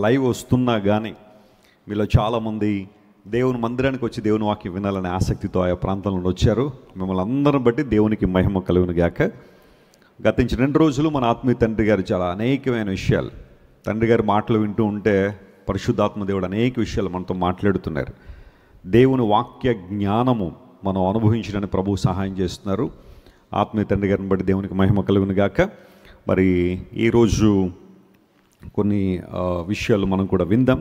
Live వస్తున్నా కానీ మీలో చాలామంది దేవుని మందిరానికి వచ్చి దేవుని వాక్యం వినాలనే ఆసక్తితో ఆయా ప్రాంతంలో వచ్చారు. మిమ్మల్ని అందరం బట్టి దేవునికి మహిమ కలుగును గాక. గతించిన 2 రోజులు మన ఆత్మీయ తండ్రి గారు చాలా అనేకమైన విషయాలు, తండ్రి గారి మాటలు వింటూ ఉంటే పరిశుద్ధాత్మ దేవుడు అనేక విషయాలు మనతో మాట్లాడుతున్నారు. దేవుని వాక్య జ్ఞానము మనం అనుభవించడానికి ప్రభువు సహాయం చేస్తున్నారు. ఆత్మీయ తండ్రి గారిని బట్టి దేవునికి మహిమ కలుగును గాక. మరి ఈరోజు కొన్ని విషయాలు మనం కూడా విందాం.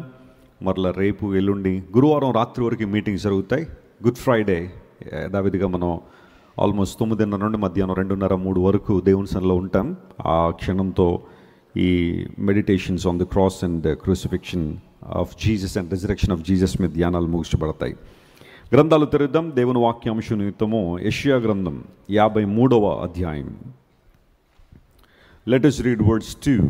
మరలా రేపు ఎల్లుండి గురువారం రాత్రి వరకు మీటింగ్స్ జరుగుతాయి. గుడ్ ఫ్రైడే యథావిధిగా మనం ఆల్మోస్ట్ 9:30 నుండి మధ్యాహ్నం 2:30, 3 వరకు దేవుని సన్నిధిలో ఉంటాం. ఆ క్షణంతో ఈ meditations on the cross and crucifixion of Jesus and resurrection of Jesus మీద ధ్యానాలు ముగించబడతాయి. గ్రంథాలు తెరుద్దాం. దేవుని వాక్యాంశం నిమిత్తము యెషయా గ్రంథం 53వ అధ్యాయం. Let us read words 2.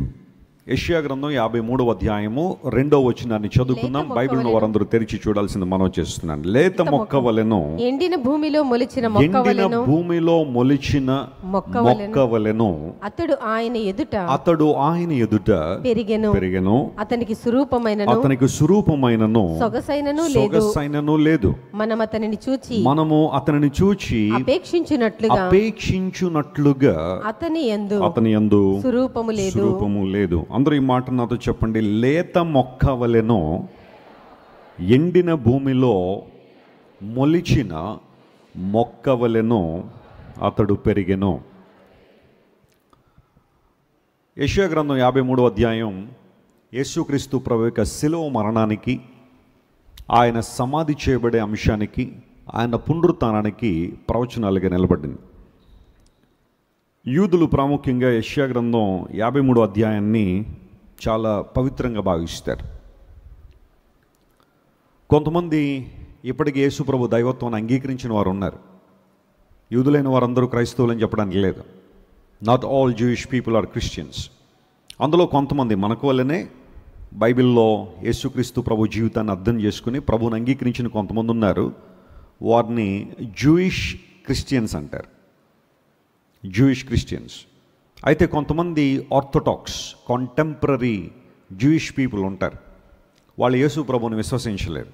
యెషయా గ్రంథం 53వ అధ్యాయము 2వ వచనాన్ని చదువుకుందాం. బైబిల్ను వారందరూ తెరిచి చూడాల్సింది మనం చేస్తున్నాను. లేత మొక్క వలెను, ఎండిన భూమిలో మొలిచిన మొక్క వలెను అతడు ఆయన ఎదుట పెరిగెను. అతనికి సురూపమైనను సొగసైనను లేదు. మనము అతనిని చూచి అపేక్షించునట్లుగా అతని యందు స్వరూపము లేదు. అందరూ ఈ మాట నాతో చెప్పండి. లేత మొక్క వలెను, ఎండిన భూమిలో మొలిచిన మొక్క వలెను అతడు పెరిగెను. యెషయా గ్రంథం 53వ అధ్యాయం యేసుక్రీస్తు ప్రభు యొక్క శిలువ మరణానికి, ఆయన సమాధి చేయబడే అంశానికి, ఆయన పునరుత్థానానికి ప్రవచనాలుగా నిలబడింది. యూదులు ప్రాముఖ్యంగా యెషయా గ్రంథం 53వ అధ్యాయాన్ని చాలా పవిత్రంగా భావిస్తారు. కొంతమంది ఇప్పటికీ యేసు ప్రభు దైవత్వాన్ని అంగీకరించిన వారు ఉన్నారు. యూదులైన వారందరూ క్రైస్తవులని చెప్పడానికి లేదు. Not all Jewish people are Christians. అందులో కొంతమంది మనకు వల్లనే బైబిల్లో యేసుక్రీస్తు ప్రభు జీవితాన్ని అర్థం చేసుకుని ప్రభువుని అంగీకరించిన కొంతమంది ఉన్నారు. వారిని జూయిష్ క్రిస్టియన్స్ అంటారు, జూయిష్ క్రిస్టియన్స్. అయితే కొంతమంది ఆర్థోడాక్స్ కాంటెంపరీ జూయిష్ పీపుల్ ఉంటారు. వాళ్ళు యేసు ప్రభువుని విశ్వసించలేరు.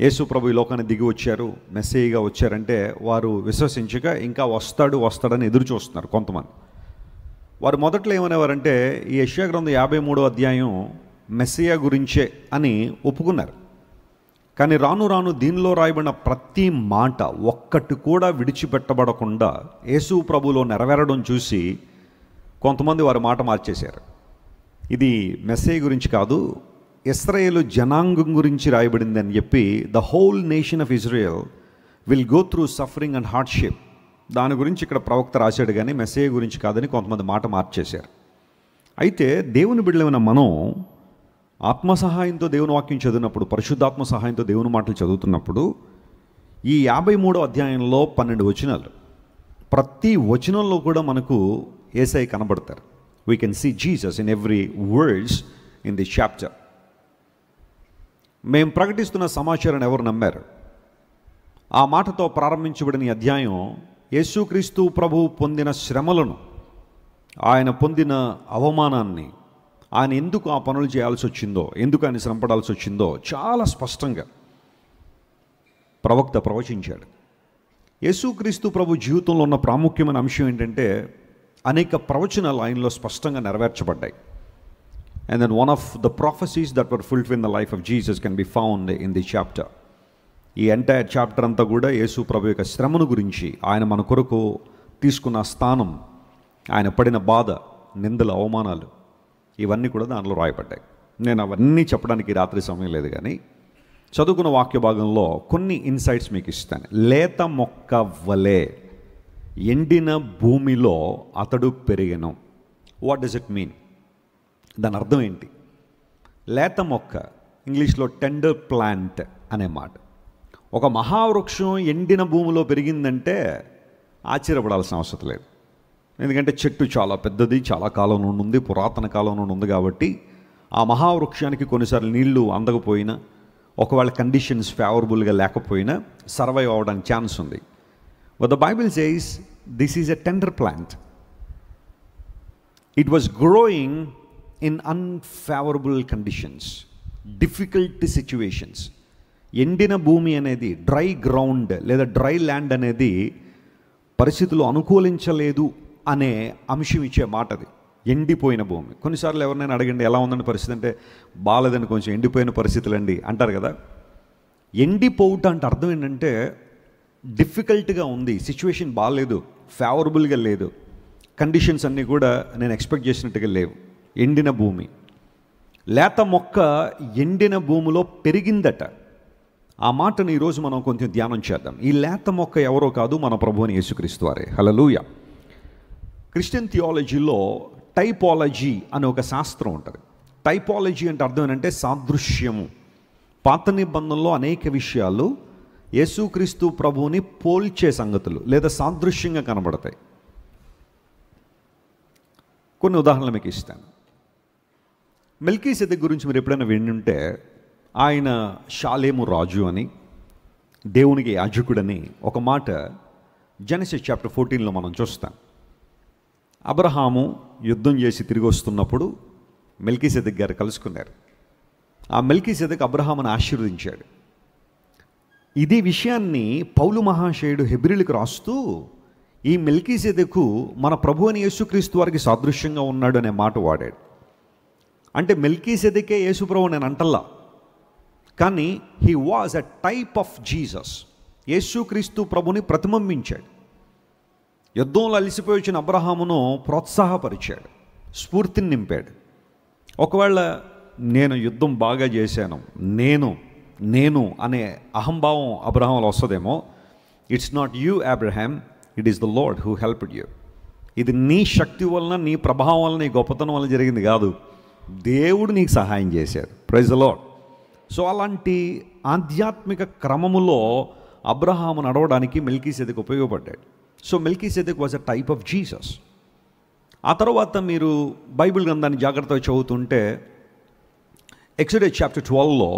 యేసు ప్రభు ఈ లోకాన్ని దిగి వచ్చారు, మెస్సీగా వచ్చారంటే వారు విశ్వసించక ఇంకా వస్తాడని ఎదురు చూస్తున్నారు కొంతమంది. వారు మొదట్లో ఏమనేవారంటే ఈ యెషయా గ్రంథం 53వ అధ్యాయం మెస్సియా గురించే అని ఒప్పుకున్నారు. కానీ రాను రాను దీనిలో రాయబడిన ప్రతి మాట ఒక్కటి కూడా విడిచిపెట్టబడకుండా యేసు ప్రభులో నెరవేరడం చూసి కొంతమంది వారి మాట మార్చేశారు. ఇది మెస్సీ గురించి కాదు, ఇశ్రాయేలు జనాంగం గురించి రాయబడింది అని చెప్పి the whole nation of Israel will go through suffering and hardship, దాని గురించి ఇక్కడ ప్రవక్త రాశాడు కానీ మెస్సీ గురించి కాదని కొంతమంది మాట మార్చేశారు. అయితే దేవుని బిడ్డలైన మనం ఆత్మ సహాయంతో దేవుని వాక్యం చదివినప్పుడు, పరిశుద్ధాత్మ సహాయంతో దేవుని మాటలు చదువుతున్నప్పుడు ఈ 53వ అధ్యాయంలో 12 వచనాలు, ప్రతి వచనంలో కూడా మనకు యేసయ్య కనబడతారు. We can see Jesus in every words in the chapter. మేము ప్రకటిస్తున్న సమాచారాన్ని ఎవరు నమ్మారు? ఆ మాటతో ప్రారంభించబడిన ఈ అధ్యాయం యేసుక్రీస్తు ప్రభువు పొందిన శ్రమలను, ఆయన పొందిన అవమానాన్ని, ఆయన ఎందుకు ఆ పనులు చేయాల్సి వచ్చిందో, ఎందుకు ఆయన శ్రమపడాల్సి వచ్చిందో చాలా స్పష్టంగా ప్రవక్త ప్రవచించాడు. యేసుక్రీస్తు ప్రభు జీవితంలో ఉన్న ప్రాముఖ్యమైన అంశం ఏంటంటే అనేక ప్రవచనాలు ఆయనలో స్పష్టంగా నెరవేర్చబడ్డాయి. And then one of the prophecies that were fulfil in the life of Jesus can be found in the chapter. ఈ ఎంటైర్ చాప్టర్ అంతా కూడా యేసు ప్రభు యొక్క శ్రమను గురించి, ఆయన మన కొరకు తీసుకున్న స్థానం, ఆయన పడిన బాధ, నిందలు, అవమానాలు, ఇవన్నీ కూడా దానిలో రాయబడ్డాయి. నేను అవన్నీ చెప్పడానికి రాత్రి సమయం లేదు, కానీ చదువుకున్న వాక్య భాగంలో కొన్ని ఇన్సైట్స్ మీకు ఇస్తాను. లేత మొక్క వలె ఎండిన భూమిలో అతడు పెరిగెను. What does it mean? దాని అర్థం ఏంటి? లేత మొక్క, ఇంగ్లీష్లో టెండర్ ప్లాంట్ అనే మాట. ఒక మహావృక్షం ఎండిన భూమిలో పెరిగిందంటే ఆశ్చర్యపడాల్సిన అవసరం లేదు. ఎందుకంటే చెట్టు చాలా పెద్దది, చాలా కాలం నుండి ఉంది, పురాతన కాలం నుండి ఉంది. కాబట్టి ఆ మహావృక్షానికి కొన్నిసార్లు నీళ్లు అందకపోయినా, ఒకవేళ కండిషన్స్ ఫేవరబుల్గా లేకపోయినా సర్వైవ్ అవ్వడానికి ఛాన్స్ ఉంది. But the Bible says this is a tender plant. It was growing in unfavourable conditions, difficult situations. ఎండిన భూమి అనేది, డ్రై గ్రౌండ్ లేదా డ్రై ల్యాండ్ అనేది పరిస్థితులు అనుకూలించలేదు అనే అంశం ఇచ్చే మాట అది. ఎండిపోయిన భూమి. కొన్నిసార్లు ఎవరినైనా అడగండి ఎలా ఉందండి పరిస్థితి అంటే, బాగాలేదని, కొంచెం ఎండిపోయిన పరిస్థితులు అండి అంటారు కదా. ఎండిపోవుట అంటే అర్థం ఏంటంటే డిఫికల్ట్గా ఉంది, సిచ్యువేషన్ బాగాలేదు, ఫేవరబుల్గా లేదు, కండిషన్స్ అన్నీ కూడా నేను ఎక్స్పెక్ట్ చేసినట్టుగా లేవు. ఎండిన భూమి. లేత మొక్క ఎండిన భూమిలో పెరిగిందట. ఆ మాటను ఈరోజు మనం కొంచెం ధ్యానం చేద్దాం. ఈ లేత మొక్క ఎవరో కాదు, మన ప్రభువుని యేసుక్రీస్తు వారే. హల్లెలూయా. క్రిస్టియన్ థియాలజీలో టైపాలజీ అనే ఒక శాస్త్రం ఉంటుంది. టైపాలజీ అంటే అర్థం ఏంటంటే సాదృశ్యము. పాత నిబంధనలో అనేక విషయాలు యేసుక్రీస్తు ప్రభువుని పోల్చే సంగతులు లేదా సాదృశ్యంగా కనబడతాయి. కొన్ని ఉదాహరణలు మీకు ఇస్తాను. మెల్కీసెదెకు గురించి మీరు ఎప్పుడైనా వింటుంటే, ఆయన షాలేము రాజు అని, దేవునికి యాజకుడని ఒక మాట జెనసిస్ చాప్టర్ 14లో మనం చూస్తాం. అబ్రహాము యుద్ధం చేసి తిరిగి వస్తున్నప్పుడు మెల్కీసెదెకు గారు కలుసుకున్నారు. ఆ మెల్కీసెదెకు అబ్రహామును ఆశీర్వదించాడు. ఇది విషయాన్ని పౌలు మహాశయుడు హెబ్రీలకు రాస్తూ, ఈ మెల్కీసెదెకు మన ప్రభు అని యేసుక్రీస్తు వారికి సాదృశ్యంగా ఉన్నాడు అనే మాట వాడాడు. అంటే మెల్కీసెదెకే యేసు ప్రభు నేను అంటల్లా, కానీ he was a type of Jesus. యేసుక్రీస్తు ప్రభుని ప్రతిబింబించాడు. యుద్ధంలో అలసిపోయి వచ్చిన అబ్రహామును ప్రోత్సాహపరిచాడు, స్ఫూర్తిని నింపాడు. ఒకవేళ నేను యుద్ధం బాగా చేశాను, నేను అనే అహంభావం అబ్రహాంలో వస్తుందేమో. It's not you Abraham, it is the lord who helped you. ఇది నీ శక్తి వలన, నీ ప్రభావం వలన, నీ గొప్పతనం వలన జరిగింది కాదు, దేవుడు నీకు సహాయం చేశాడు. Praise the lord. సో అలాంటి ఆధ్యాత్మిక క్రమములో అబ్రహాము నడవడానికి మెల్కీసెదెకు ఉపయోగపడ్డాడు. So Melchizedek was a type of Jesus. ఆ తర్వాత మీరు బైబిల్ గ్రంథాన్ని జాగ్రత్తగా చదువుతుంటే, ఎక్సోడస్ చాప్టర్ 12లో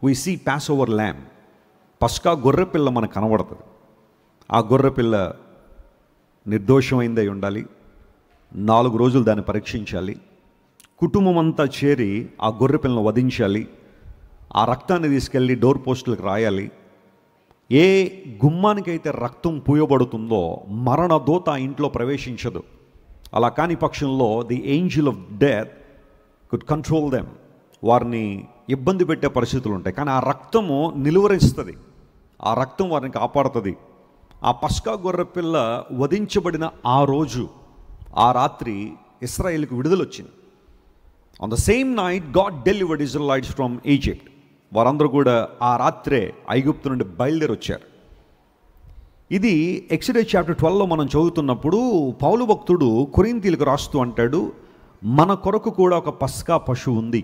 we see Passover lamb. పస్కా గొర్రెపిల్ల మనకు కనబడుతుంది. ఆ గొర్రెపిల్ల నిర్దోషమైందై ఉండాలి. 4 రోజులు దాన్ని పరీక్షించాలి. కుటుంబం అంతా చేరి ఆ గొర్రెపిల్లను వధించాలి. ఆ రక్తాన్ని తీసుకెళ్ళి డోర్ పోస్టులకు రాయాలి. ఏ గుమ్మానికైతే రక్తం పూయబడుతుందో మరణ దూత ఆ ఇంట్లో ప్రవేశించదు. అలా కాని పక్షంలో the angel of death could control them. వారిని ఇబ్బంది పెట్టే పరిస్థితులు ఉంటాయి. కానీ ఆ రక్తము నిలువరిస్తుంది, ఆ రక్తం వారిని కాపాడుతుంది. ఆ పస్కా గొర్రెపిల్ల వధించబడిన ఆ రోజు, ఆ రాత్రి ఇశ్రాయేలుకు విడుదల వచ్చింది. On the same night God delivered Israelites from Egypt. వారందరూ కూడా ఆ రాత్రే ఐగుప్తు నుండి బయలుదేరి వచ్చారు. ఇది ఎక్సోడస్ చాప్టర్ 12లో మనం చదువుతున్నప్పుడు పౌలు భక్తుడు కొరింథీయులకు రాస్తూ అంటాడు, మన కొరకు కూడా ఒక పస్కా పశువు ఉంది,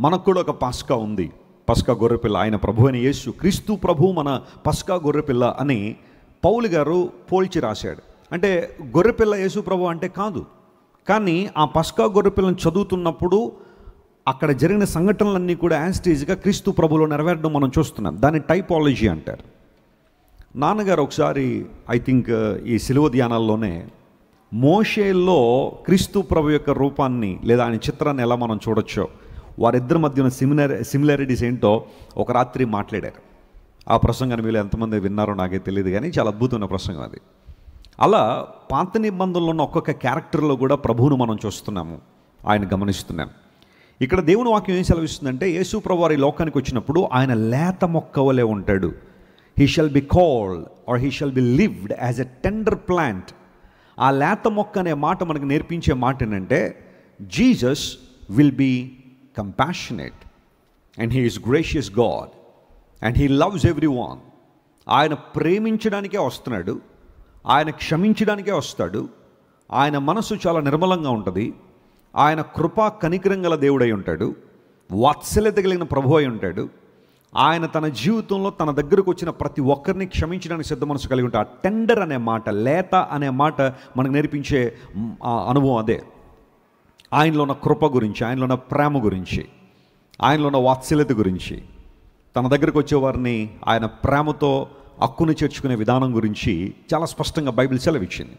మనకు కూడా ఒక పస్కా ఉంది, పస్కా గొర్రెపిల్ల. ఆయన ప్రభు అయిన యేసు క్రీస్తు ప్రభు మన పస్కా గొర్రెపిల్ల అని పౌలు గారు పోల్చి రాశాడు. అంటే గొర్రెపిల్ల యేసు ప్రభు అంటే కాదు, కానీ ఆ పస్కా గొర్రెపిల్లను చదువుతున్నప్పుడు అక్కడ జరిగిన సంఘటనలన్నీ కూడా యాస్టీజ్గా క్రీస్తు ప్రభులో నెరవేరడం మనం చూస్తున్నాం. దాన్ని టైపాలజీ అంటారు. నాన్నగారు ఒకసారి ఐ థింక్ ఈ సిలువ ధ్యానాల్లోనే మోషేలో క్రీస్తు ప్రభు యొక్క రూపాన్ని లేదా ఆయన చిత్రాన్ని ఎలా మనం చూడొచ్చో, వారిద్దరి మధ్య ఉన్న సిమిలారిటీస్ ఏంటో ఒక రాత్రి మాట్లాడారు. ఆ ప్రసంగాన్ని మీరు ఎంతమంది విన్నారో నాకే తెలియదు, కానీ చాలా అద్భుతమైన ప్రసంగం అది. అలా పాత నిబంధనలో ఉన్న ఒక్కొక్క క్యారెక్టర్లో కూడా ప్రభువును మనం చూస్తున్నాము, ఆయన గమనిస్తున్నాం. ఇక్కడ దేవుని వాక్యం ఏం సెలవిస్తుందంటే, యేసు ప్రభు వారి లోకానికి వచ్చినప్పుడు ఆయన లేత మొక్క వలె ఉంటాడు. He shall be called or he shall be lived as a tender plant. ఆ లేత మొక్క అనే మాట మనకు నేర్పించే మాట ఏంటంటే, Jesus will be compassionate and he is gracious God and he loves every one. ఆయన ప్రేమించడానికే వస్తున్నాడు, ఆయన క్షమించడానికే వస్తాడు. ఆయన మనసు చాలా నిర్మలంగా ఉంటుంది. ఆయన కృపా కనికరం గల దేవుడై ఉంటాడు, వాత్సల్యత కలిగిన ప్రభు అయి ఉంటాడు. ఆయన తన జీవితంలో తన దగ్గరకు వచ్చిన ప్రతి ఒక్కరిని క్షమించడానికి సిద్ధ మనసు కలిగి ఉంటాడు. ఆ టెండర్ అనే మాట, లేత అనే మాట మనకు నేర్పించే అనుభవం అదే. ఆయనలో ఉన్న కృప గురించి, ఆయనలో ఉన్న ప్రేమ గురించి, ఆయనలో ఉన్న వాత్సల్యత గురించి, తన దగ్గరకు వచ్చేవారిని ఆయన ప్రేమతో హక్కును చేర్చుకునే విధానం గురించి చాలా స్పష్టంగా బైబిల్ సెలవిచ్చింది.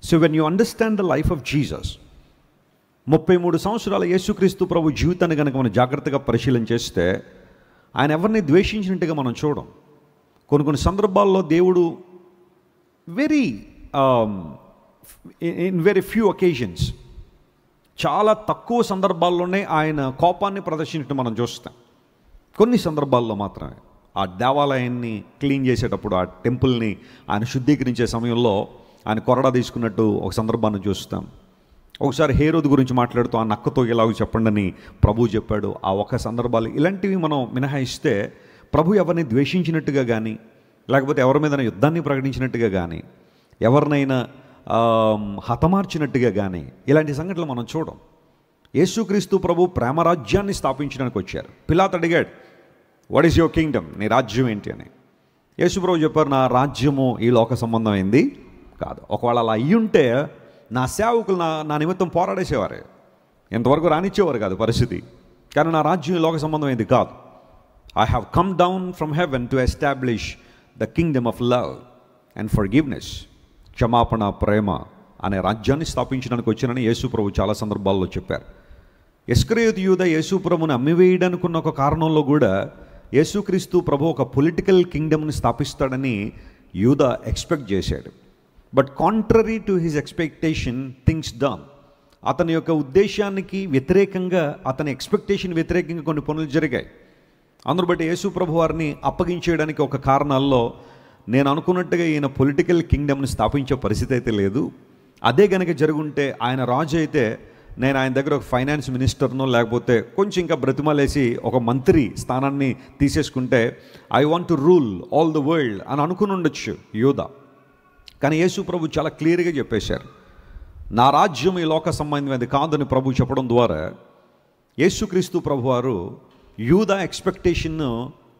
So when you understand the life of Jesus, 33 సంవత్సరాల యేసుక్రీస్తు ప్రభు జీవితాన్ని కనుక మనం జాగ్రత్తగా పరిశీలన చేస్తే ఆయన ఎవరిని ద్వేషించినట్టుగా మనం చూడం. కొన్ని సందర్భాల్లో దేవుడు ఇన్ వెరీ ఫ్యూ ఒకేజన్స్, చాలా తక్కువ సందర్భాల్లోనే ఆయన కోపాన్ని ప్రదర్శించడం మనం చూస్తాం. కొన్ని సందర్భాల్లో మాత్రమే. ఆ దేవాలయాన్ని క్లీన్ చేసేటప్పుడు, ఆ టెంపుల్ని ఆయన శుద్ధీకరించే సమయంలో ఆయన కొరడా తీసుకున్నట్టు ఒక సందర్భాన్ని చూస్తాం. ఒకసారి హేరోదు గురించి మాట్లాడుతూ ఆ నక్కతో ఎలాగో చెప్పండి అని ప్రభువు చెప్పాడు. ఆ ఒక సందర్భాలు ఇలాంటివి మనం మినహాయిస్తే ప్రభు ఎవరిని ద్వేషించినట్టుగా కానీ, లేకపోతే ఎవరి మీద యుద్ధాన్ని ప్రకటించినట్టుగా కానీ, ఎవరినైనా హతమార్చినట్టుగా కానీ ఇలాంటి సంఘటనలు మనం చూడం. యేసుక్రీస్తు ప్రభు ప్రేమరాజ్యాన్ని స్థాపించడానికి వచ్చారు. పిలాతు అడిగాడు, వాట్ ఈస్ యువర్ కింగ్డమ్, నీ రాజ్యం ఏంటి అని. యేసు ప్రభు చెప్పారు, నా రాజ్యము ఈ లోక సంబంధమైంది కాదు. ఒకవేళ అలా అయ్యుంటే నా సేవకులు నా నిమిత్తం పోరాడేసేవారే, ఇంతవరకు రానిచ్చేవారు కాదు పరిస్థితి. కానీ నా రాజ్యం ఈ లోక సంబంధమైంది కాదు. I have come down from heaven to establish the Kingdom of love and forgiveness, క్షమాపణ, ప్రేమ అనే రాజ్యాన్ని స్థాపించడానికి వచ్చినని యేసు ప్రభు చాలా సందర్భాల్లో చెప్పారు. ఇస్కరియోతు యూదా యేసు ప్రభుని అమ్మివేయడానికి ఉన్న ఒక కారణంలో కూడా యేసుక్రీస్తు ప్రభు ఒక పొలిటికల్ కింగ్డమ్ని స్థాపిస్తాడని యూదా ఎక్స్పెక్ట్ చేశాడు. But contrary to his expectation things done. అతని యొక్క ఉద్దేశానికి వ్యతిరేకంగా, అతని ఎక్స్పెక్టేషన్ వ్యతిరేకంగా కొన్ని పనులు జరిగాయి. అందును బట్టి యేసు ప్రభు వారిని అప్పగించేయడానికి ఒక కారణాల్లో నేను అనుకున్నట్టుగా ఈయన పొలిటికల్ కింగ్డమ్ని స్థాపించే పరిస్థితి అయితే లేదు. అదే కనుక జరుగుంటే ఆయన రాజు అయితే నేను ఆయన దగ్గర ఒక ఫైనాన్స్ మినిస్టర్నో లేకపోతే కొంచెం ఇంకా బ్రతిమాలేసి ఒక మంత్రి స్థానాన్ని తీసేసుకుంటే I want to rule all the world అని అనుకుని ఉండొచ్చు యూదా. కానీ యేసు ప్రభు చాలా క్లియర్గా చెప్పేశారు, నా రాజ్యం ఈ లోక సంబంధమైనది కాదని ప్రభు చెప్పడం ద్వారా యేసుక్రీస్తు ప్రభు వారు యూదా ఎక్స్పెక్టేషన్ను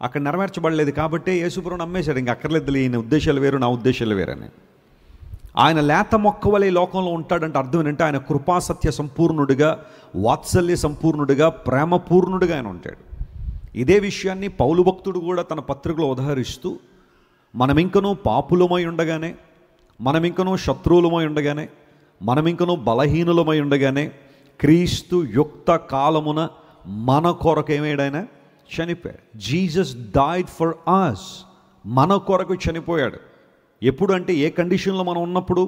అక్కడ నెరవేర్చబడలేదు. కాబట్టి యేసు ప్రభు నమ్మేశాడు, ఇంకా అక్కర్లేదు, ఈయన ఉద్దేశాలు వేరు, నా ఉద్దేశాలు వేరని. ఆయన లేత మొక్క వలె లోకంలో ఉంటాడంటే అర్థం ఏంటంటే ఆయన కృపాసత్య సంపూర్ణుడిగా, వాత్సల్య సంపూర్ణుడిగా, ప్రేమపూర్ణుడిగా ఆయన ఉంటాడు. ఇదే విషయాన్ని పౌలు భక్తుడు కూడా తన పత్రికలో ఉదహరిస్తూ, మనమింకనూ పాపులమై ఉండగానే, మనమింకనూ శత్రువులమై ఉండగానే, మనమింకనూ బలహీనులమై ఉండగానే క్రీస్తు యుక్త కాలమున మన కొరకు ఏమేడైనా చనిపోయాడు. జీసస్ డైడ్ ఫర్ us, మన కొరకు చనిపోయాడు. ఎప్పుడు అంటే ఏ కండిషన్లో మనం ఉన్నప్పుడు.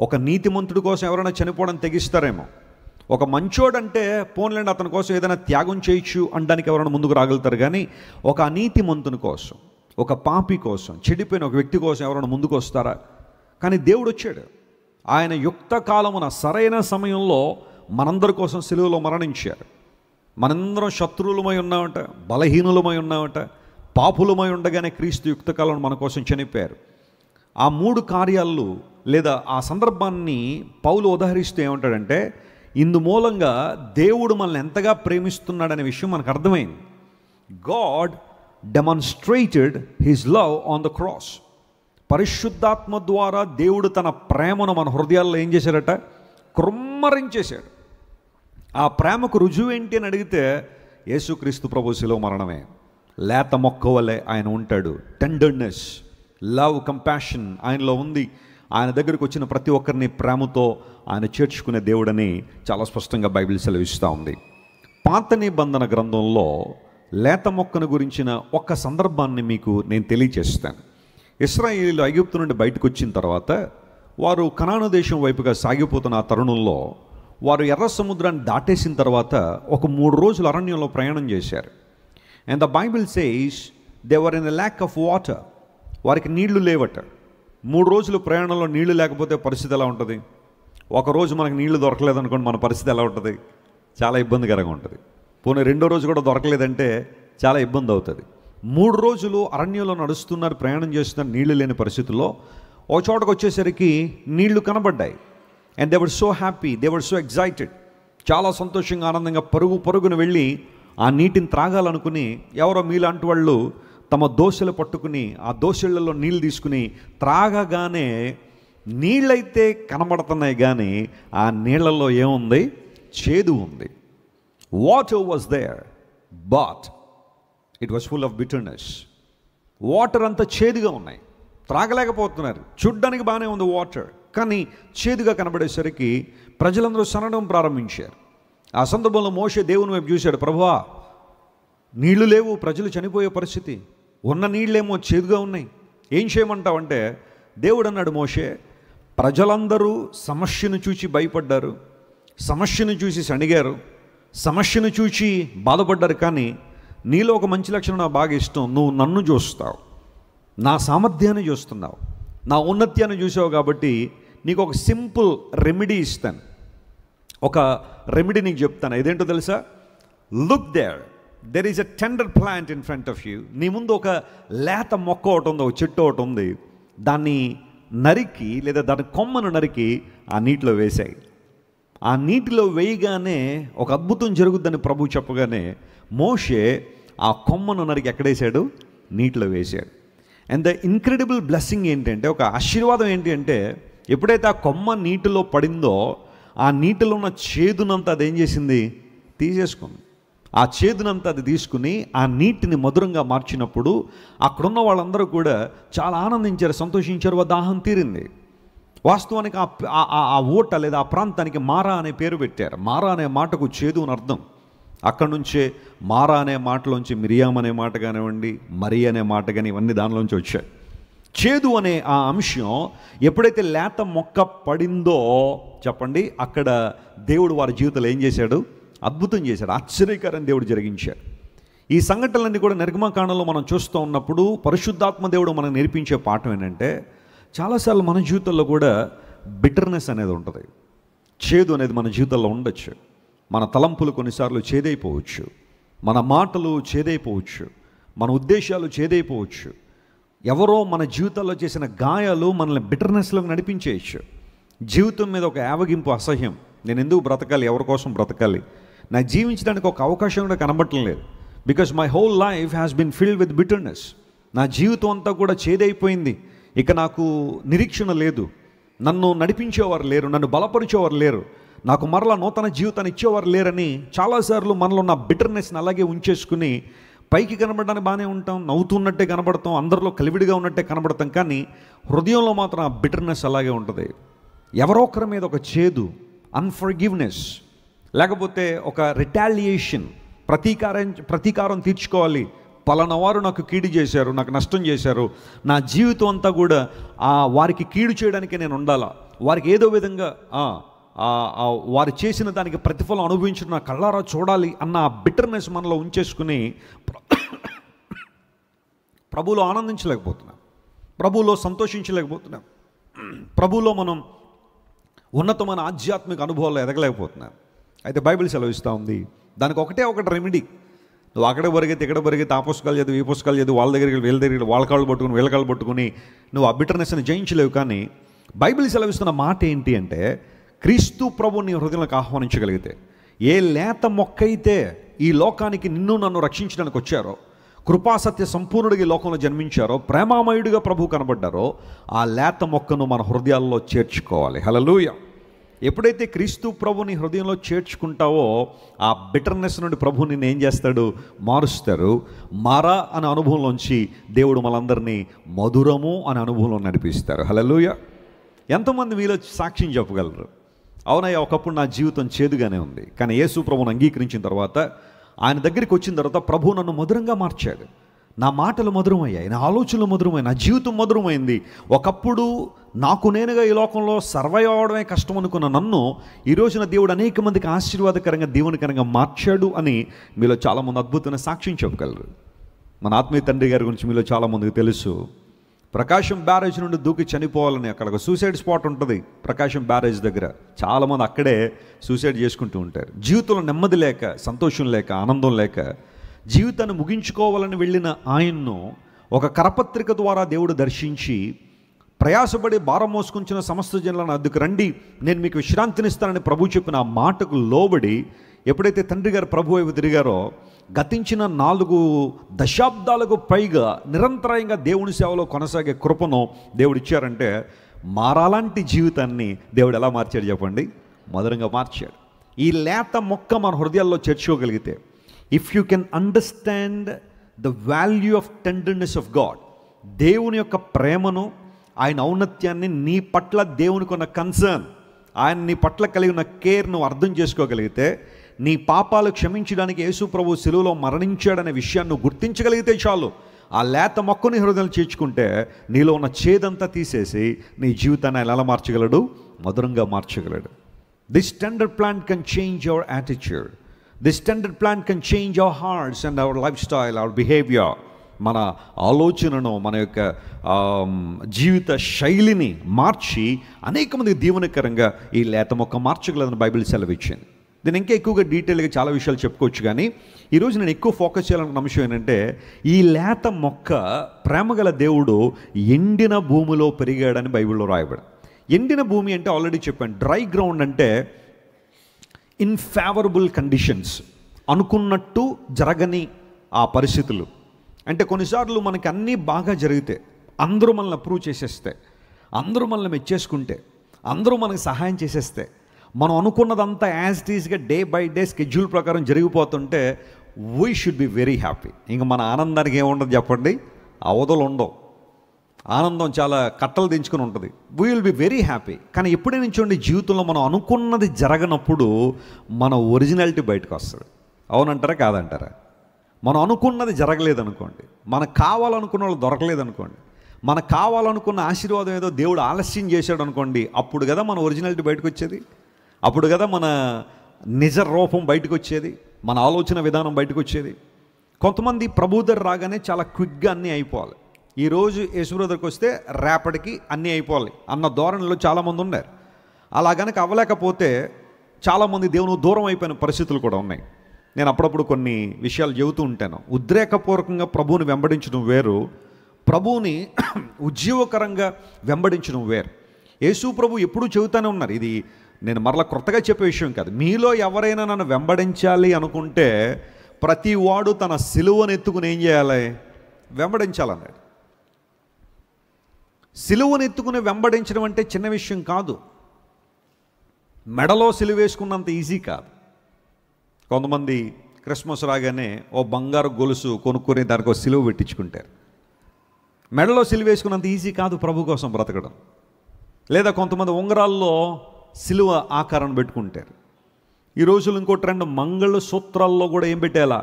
ఒక నీతిమంతుడి కోసం ఎవరైనా చనిపోవడం తెగిస్తారేమో. ఒక మంచోడంటే పోన్లేండి అతని కోసం ఏదైనా త్యాగం చేయొచ్చు అనడానికి ఎవరైనా ముందుకు రాగలుగుతారు. కానీ ఒక అనీతిమంతుని కోసం, ఒక పాపి కోసం, చెడిపోయిన ఒక వ్యక్తి కోసం ఎవరైనా ముందుకు వస్తారా? కానీ దేవుడు వచ్చాడు. ఆయన యుక్త కాలమున సరైన సమయంలో మనందరి కోసం సిలువలో మరణించారు. మనందరం శత్రువులమై ఉన్నామట, బలహీనులమై ఉన్నామట, పాపులమై ఉండగానే క్రీస్తు యుక్త కాలం మన కోసం చనిపోయారు. ఆ 3 కార్యాలు లేదా ఆ సందర్భాన్ని పౌలు ఉదహరిస్తూ ఏమంటాడంటే, ఇందు మూలంగా దేవుడు మనల్ని ఎంతగా ప్రేమిస్తున్నాడనే విషయం మనకు అర్థమైంది. God demonstrated his love on the cross. పరిశుద్ధాత్మ ద్వారా దేవుడు తన ప్రేమను మన హృదయాల్లో ఏం చేశాడట? కృమ్మరించేశాడు. ఆ ప్రేమకు రుజువు ఏంటి అని అడిగితే యేసుక్రీస్తు ప్రభు శిలువ మరణమే. లేత మొక్క వలె ఆయన ఉంటాడు. టెండర్నెస్, లవ్, కంపాషన్ ఆయనలో ఉంది. ఆయన దగ్గరికి వచ్చిన ప్రతి ఒక్కరిని ప్రేమతో ఆయన చేర్చుకునే దేవుడని చాలా స్పష్టంగా బైబిల్ సెలవిస్తూ ఉంది. పాత నిబంధన గ్రంథంలో లేత మొక్కను గురించిన ఒక సందర్భాన్ని మీకు నేను తెలియజేస్తాను. ఇశ్రాయేలీయులు ఐగుప్తు నుండి బయటకు వచ్చిన తర్వాత వారు కనాను దేశం వైపుగా సాగిపోతున్న ఆ తరుణంలో వారు ఎర్ర సముద్రాన్ని దాటేసిన తర్వాత ఒక 3 రోజులు అరణ్యంలో ప్రయాణం చేశారు. And the Bible says they were in a lack of water. వారికి నీళ్లు లేవట. 3 రోజులు ప్రయాణంలో నీళ్లు లేకపోతే పరిస్థితి ఎలా ఉంటుంది? ఒకరోజు మనకు నీళ్లు దొరకలేదనుకోండి, మన పరిస్థితి ఎలా ఉంటుంది? చాలా ఇబ్బందికరంగా ఉంటుంది. పోనీ 2వ రోజు కూడా దొరకలేదంటే చాలా ఇబ్బంది అవుతుంది. 3 రోజులు అరణ్యంలో నడుస్తున్నారు, ప్రయాణం చేస్తున్నారు, నీళ్లు లేని పరిస్థితుల్లో ఒక చోటకు వచ్చేసరికి నీళ్లు కనబడ్డాయి. And they were so happy, they were so excited. చాలా సంతోషంగా, ఆనందంగా పరుగున వెళ్ళి ఆ నీటిని త్రాగాలనుకుని ఎవరో మీలాంటి వాళ్ళు తమ దోశలు పట్టుకుని ఆ దోశలలో నీళ్ళు తీసుకుని త్రాగగానే నీళ్ళైతే కనబడుతున్నాయి, కానీ ఆ నీళ్లలో ఏముంది? చేదు ఉంది. Water was there but it was full of bitterness. Water అంతా చేదుగా ఉన్నాయి, త్రాగలేకపోతున్నారు. చూడ్డానికి బాగానే ఉంది వాటర్, కానీ చేదుగా కనబడేసరికి ప్రజలందరూ సనడం ప్రారంభించారు. ఆ సందర్భంలో మోషే దేవుని వైపు చూశాడు, ప్రభువా నీళ్లు లేవు, ప్రజలు చనిపోయే పరిస్థితి, ఉన్న నీళ్ళేమో చేదుగా ఉన్నాయి, ఏం చేయమంటావంటే దేవుడు అన్నాడు, మోషే ప్రజలందరూ సమస్యను చూచి భయపడ్డారు, సమస్యను చూసి సణిగారు, సమస్యను చూచి బాధపడ్డారు, కానీ నీలో ఒక మంచి లక్షణం నాకు బాగా ఇష్టం, నువ్వు నన్ను చూస్తావు, నా సామర్థ్యాన్ని చూస్తున్నావు, నా ఉన్నత్యాన్ని చూసావు, కాబట్టి నీకు ఒక సింపుల్ రెమెడీ ఇస్తాను, ఒక రెమెడీ నీకు చెప్తాను. ఇదేంటో తెలుసా? Look there is a tender plant in front of you. నీ ముందు ఒక లేత మొక్క ఒకటి ఉంది, ఒక చెట్టు ఒకటి ఉంది, దాన్ని నరికి లేదా దాని కొమ్మను నరికి ఆ నీటిలో వేసాయి. ఆ నీటిలో వేయగానే ఒక అద్భుతం జరుగుద్దని ప్రభు చెప్పగానే మోషే ఆ కొమ్మను నరికి ఎక్కడేశాడు? నీటిలో వేశాడు. అండ్ ద ఇన్క్రెడిబుల్ బ్లెస్సింగ్ ఏంటంటే, ఒక ఆశీర్వాదం ఏంటి అంటే, ఎప్పుడైతే ఆ కొమ్మ నీటిలో పడిందో ఆ నీటిలో ఉన్న చేదునంతా అది ఏం చేసింది? తీసేసుకుంది. ఆ చేదునంతా అది తీసుకుని ఆ నీటిని మధురంగా మార్చినప్పుడు అక్కడున్న వాళ్ళందరూ కూడా చాలా ఆనందించారు, సంతోషించారు, దాహం తీరింది. వాస్తవానికి ఆ ఊట లేదా ఆ ప్రాంతానికి మారా అనే పేరు పెట్టారు. మారా అనే మాటకు చేదు అని అర్థం. అక్కడి నుంచే మారా అనే మాటలోంచి మిరియాం అనే మాట కానివ్వండి, మరి అనే మాట కానీ ఇవన్నీ దానిలోంచి వచ్చాయి. చేదు అనే ఆ అంశం ఎప్పుడైతే లేత మొక్క పడిందో చెప్పండి, అక్కడ దేవుడు వారి జీవితంలో ఏం చేశాడు? అద్భుతం చేశాడు, ఆశ్చర్యకరం దేవుడు జరిగించాడు. ఈ సంఘటనలన్నీ కూడా నిర్గమకాండంలో మనం చూస్తూ ఉన్నప్పుడు పరిశుద్ధాత్మ దేవుడు మనకు నేర్పించే పాఠం ఏంటంటే, చాలాసార్లు మన జీవితంలో కూడా బిటర్నెస్ అనేది ఉంటుంది, చేదు అనేది మన జీవితంలో ఉండొచ్చు. మన తలంపులు కొన్నిసార్లు చేదైపోవచ్చు, మన మాటలు చేదైపోవచ్చు, మన ఉద్దేశాలు చేదైపోవచ్చు. ఎవరో మన జీవితాల్లో చేసిన గాయాలు మనల్ని బిటర్నెస్లోకి నడిపించేయచ్చు. జీవితం మీద ఒక యావగింపు, అసహ్యం, నేను ఎందుకు బ్రతకాలి, ఎవరి కోసం బ్రతకాలి, నాకు జీవించడానికి ఒక అవకాశం కూడా కనబడటం లేదు. Because my whole life has been filled with bitterness. నా జీవితం అంతా కూడా చేదైపోయింది, ఇక నాకు నిరీక్షణ లేదు, నన్ను నడిపించేవారు లేరు, నన్ను బలపరిచేవారు లేరు, నాకు మరలా నూతన జీవితాన్ని ఇచ్చేవారు లేరని చాలాసార్లు మనలో ఉన్న బిటర్నెస్ని అలాగే ఉంచేసుకుని పైకి కనబడడానికి బాగానే ఉంటాం, నవ్వుతున్నట్టే కనబడతాం, అందరిలో కలివిడిగా ఉన్నట్టే కనబడతాం, కానీ హృదయంలో మాత్రం ఆ బిటర్నెస్ అలాగే ఉంటుంది. ఎవరో ఒకరి మీద ఒక చేదు, అన్ఫర్గివ్నెస్, లేకపోతే ఒక రిటాలియేషన్, ప్రతీకారం తీర్చుకోవాలి, పలానా వారు నాకు కీడు చేశారు, నాకు నష్టం చేశారు, నా జీవితం అంతా కూడా వారికి కీడు చేయడానికి నేను ఉండాలా, వారికి ఏదో విధంగా వారు చేసిన దానికి ప్రతిఫలం అనుభవించడం నా కళ్ళారా చూడాలి అన్న బిటర్నెస్ మనలో ఉంచేసుకుని ప్రభువులో ఆనందించలేకపోతున్నాం, ప్రభువులో సంతోషించలేకపోతున్నాం, ప్రభువులో మనం ఉన్నతమైన ఆధ్యాత్మిక అనుభవాల్లో ఎదగలేకపోతున్నాం. అయితే బైబిల్ సెలవిస్తూ ఉంది, దానికి ఒకటి రెమెడీ. నువ్వు అక్కడ పరిగెత్తి ఇక్కడ పరిగెత్తి ఆ పుస్తకాలు చదివి ఈ పుస్తకాలు చదివి వాళ్ళ దగ్గరికి వీళ్ళ దగ్గరికి వాళ్ళ కాళ్ళు పట్టుకుని వీళ్ళ కాళ్ళు పట్టుకుని నువ్వు ఆ బిటర్నెస్ని జయించలేవు. కానీ బైబిల్ సెలవిస్తున్న మాట ఏంటి అంటే, క్రీస్తు ప్రభుని హృదయంలోకి ఆహ్వానించగలిగితే, ఏ లేత మొక్క అయితే ఈ లోకానికి నిన్ను నన్ను రక్షించడానికి వచ్చారో, కృపాసత్య సంపూర్ణుడిగా ఈ లోకంలో జన్మించారో, ప్రేమామయుడిగా ప్రభు కనబడ్డారో, ఆ లేత మొక్కను మన హృదయాల్లో చేర్చుకోవాలి. హల్లెలూయా. ఎప్పుడైతే క్రీస్తు ప్రభుని హృదయంలో చేర్చుకుంటావో ఆ బిటర్నెస్ నుండి ప్రభు నిన్ను ఏం చేస్తాడు? మారుస్తారు. మారా అనే అనుభవంలోంచి దేవుడు మనందరినీ మధురము అనే అనుభవంలో నడిపిస్తారు. హల్లెలూయా. ఎంతమంది మీలో సాక్ష్యం చెప్పగలరు? అవునయ్యా, ఒకప్పుడు నా జీవితం చేదుగానే ఉంది, కానీ యేసు ప్రభువును అంగీకరించిన తర్వాత, ఆయన దగ్గరికి వచ్చిన తర్వాత ప్రభు నన్ను మధురంగా మార్చాడు. నా మాటలు మధురమయ్యాయి, నా ఆలోచనలు మధురమయ్యాయి, నా జీవితం మధురమైంది. ఒకప్పుడు నాకు నేనుగా ఈ లోకంలో సర్వైవ్ అవడమే కష్టం అనుకున్న నన్ను ఈ రోజున దేవుడు అనేక మందికి ఆశీర్వాదకరంగా దీవెనకరంగా మార్చాడు అని మీలో చాలామంది అద్భుతమైన సాక్ష్యం చెప్పగలరు. మన ఆత్మీయ తండ్రి గారి గురించి మీలో చాలామందికి తెలుసు. ప్రకాశం బ్యారేజ్ నుండి దూకి చనిపోవాలని అక్కడ ఒక సూసైడ్ స్పాట్ ఉంటుంది ప్రకాశం బ్యారేజ్ దగ్గర. చాలామంది అక్కడే సూసైడ్ చేసుకుంటూ ఉంటారు. జీవితంలో నెమ్మది లేక, సంతోషం లేక, ఆనందం లేక జీవితాన్ని ముగించుకోవాలని వెళ్ళిన ఆయన్ను ఒక కరపత్రిక ద్వారా దేవుడు దర్శించి, ప్రయాసపడి భారం మోసుకుంచిన సమస్త జనులను అద్దెకు రండి, నేను మీకు విశ్రాంతినిస్తానని ప్రభు చెప్పిన ఆ మాటకు లోబడి ఎప్పుడైతే తండ్రి గారు ప్రభు వైపు తిరిగారో, గతించిన 4 దశాబ్దాలకు పైగా నిరంతరాయంగా దేవుని సేవలో కొనసాగే కృపను దేవుడు ఇచ్చారంటే, మారాలాంటి జీవితాన్ని దేవుడు ఎలా మార్చాడు చెప్పండి? మధురంగా మార్చాడు. ఈ లేత మొక్క మన హృదయాల్లో చేర్చుకోగలిగితే, if you can understand the value of tenderness of God, దేవుని యొక్క ప్రేమను, ఆయన ఔన్నత్యాన్ని, నీ పట్ల దేవునికి ఉన్న కన్సర్న్, ఆయన నీ పట్ల కలిగి ఉన్న కేర్ను అర్థం చేసుకోగలిగితే, నీ పాపాలు క్షమించడానికి యేసు ప్రభు శిలువలో మరణించాడనే విషయాన్ని నువ్వు గుర్తించగలిగితే చాలు. ఆ లేత మొక్కని హృదయం చేర్చుకుంటే నీలో ఉన్న చేదంతా తీసేసి నీ జీవితాన్ని ఆయన ఎలా మార్చగలడు? మధురంగా మార్చగలడు. This tender plant can change our attitude. This tender plant can change our hearts and our lifestyle, our behaviour. మన ఆలోచనను, మన యొక్క జీవిత శైలిని మార్చి అనేక మందికి దీవెనకరంగా ఈ లేత మొక్క మార్చగలదని బైబిల్ సెలవిచ్చింది. నేను ఇంకా ఎక్కువగా డీటెయిల్గా చాలా విషయాలు చెప్పుకోవచ్చు, కానీ ఈరోజు నేను ఎక్కువ ఫోకస్ చేయాలనుకున్న అంశం ఏంటంటే, ఈ లేత మొక్క ప్రేమగల దేవుడు ఎండిన భూమిలో పెరిగాడని బైబిల్లో రాయబడి. ఎండిన భూమి అంటే ఆల్రెడీ చెప్పాను, డ్రై గ్రౌండ్ అంటే ఇన్ఫేవరబుల్ కండిషన్స్, అనుకున్నట్టు జరగని ఆ పరిస్థితులు. అంటే కొన్నిసార్లు మనకి అన్నీ బాగా జరిగితే, అందరూ మనల్ని అప్రూవ్ చేసేస్తే, అందరూ మనల్ని మెచ్చేసుకుంటే, అందరూ మనకు సహాయం చేసేస్తే, మనం అనుకున్నదంతా యాజ్ ఇట్ ఈస్గా డే బై డే స్కెడ్యూల్ ప్రకారం జరిగిపోతుంటే we should be very happy. ఇంక మన ఆనందానికి ఏముండదు చెప్పండి? అవధులు ఉండవు. ఆనందం చాలా కట్టలు దించుకుని ఉంటుంది. We will be very happy. కానీ ఎప్పుడే నుంచోండి జీవితంలో మనం అనుకున్నది జరగనప్పుడు మన ఒరిజినాలిటీ బయటకు వస్తుంది. అవునంటారా కాదంటారా? మనం అనుకున్నది జరగలేదనుకోండి, మనకు కావాలనుకున్న వాళ్ళు దొరకలేదనుకోండి, మనకు కావాలనుకున్న ఆశీర్వాదం ఏదో దేవుడు ఆలస్యం చేశాడు అనుకోండి, అప్పుడు కదా మన ఒరిజినాలిటీ బయటకు వచ్చేది, అప్పుడు కదా మన నిజ రూపం బయటకు వచ్చేది, మన ఆలోచన విధానం బయటకు వచ్చేది. కొంతమంది ప్రభు దగ్గర రాగానే చాలా క్విక్గా అన్నీ అయిపోవాలి. ఈరోజు యేసు దగ్గరికి వస్తే రేపటికి అన్నీ అయిపోవాలి అన్న ధోరణిలో చాలామంది ఉన్నారు. అలా కనుక అవ్వలేకపోతే చాలామంది దేవుని దూరం అయిపోయిన పరిస్థితులు కూడా ఉన్నాయి. నేను అప్పుడప్పుడు కొన్ని విషయాలు చెబుతూ ఉంటాను. ఉద్రేకపూర్వకంగా ప్రభువుని వెంబడించడం వేరు, ప్రభువుని ఉజ్జీవకరంగా వెంబడించడం వేరు. యేసు ప్రభు ఎప్పుడూ చెబుతూనే ఉన్నారు. ఇది నేను మరలా కొత్తగా చెప్పే విషయం కాదు. మీలో ఎవరైనా నన్ను వెంబడించాలి అనుకుంటే ప్రతి వాడు తన సిలువను ఎత్తుకుని ఏం చేయాలి? వెంబడించాలన్నాడు. సిలువను ఎత్తుకుని వెంబడించడం అంటే చిన్న విషయం కాదు. మెడలో సిలువ వేసుకున్నంత ఈజీ కాదు. కొంతమంది క్రిస్మస్ రాగానే ఓ బంగారు గొలుసు కొనుక్కొని దానికి ఒక సిలువ పెట్టించుకుంటారు. మెడలో సిలువ వేసుకున్నంత ఈజీ కాదు ప్రభు కోసం బ్రతకడం. లేదా కొంతమంది ఉంగరాల్లో సిలువ ఆకారం పెట్టుకుంటారు. ఈ రోజులు ఇంకో ట్రెండ్, మంగళసూత్రాల్లో కూడా ఏం పెట్టేలా?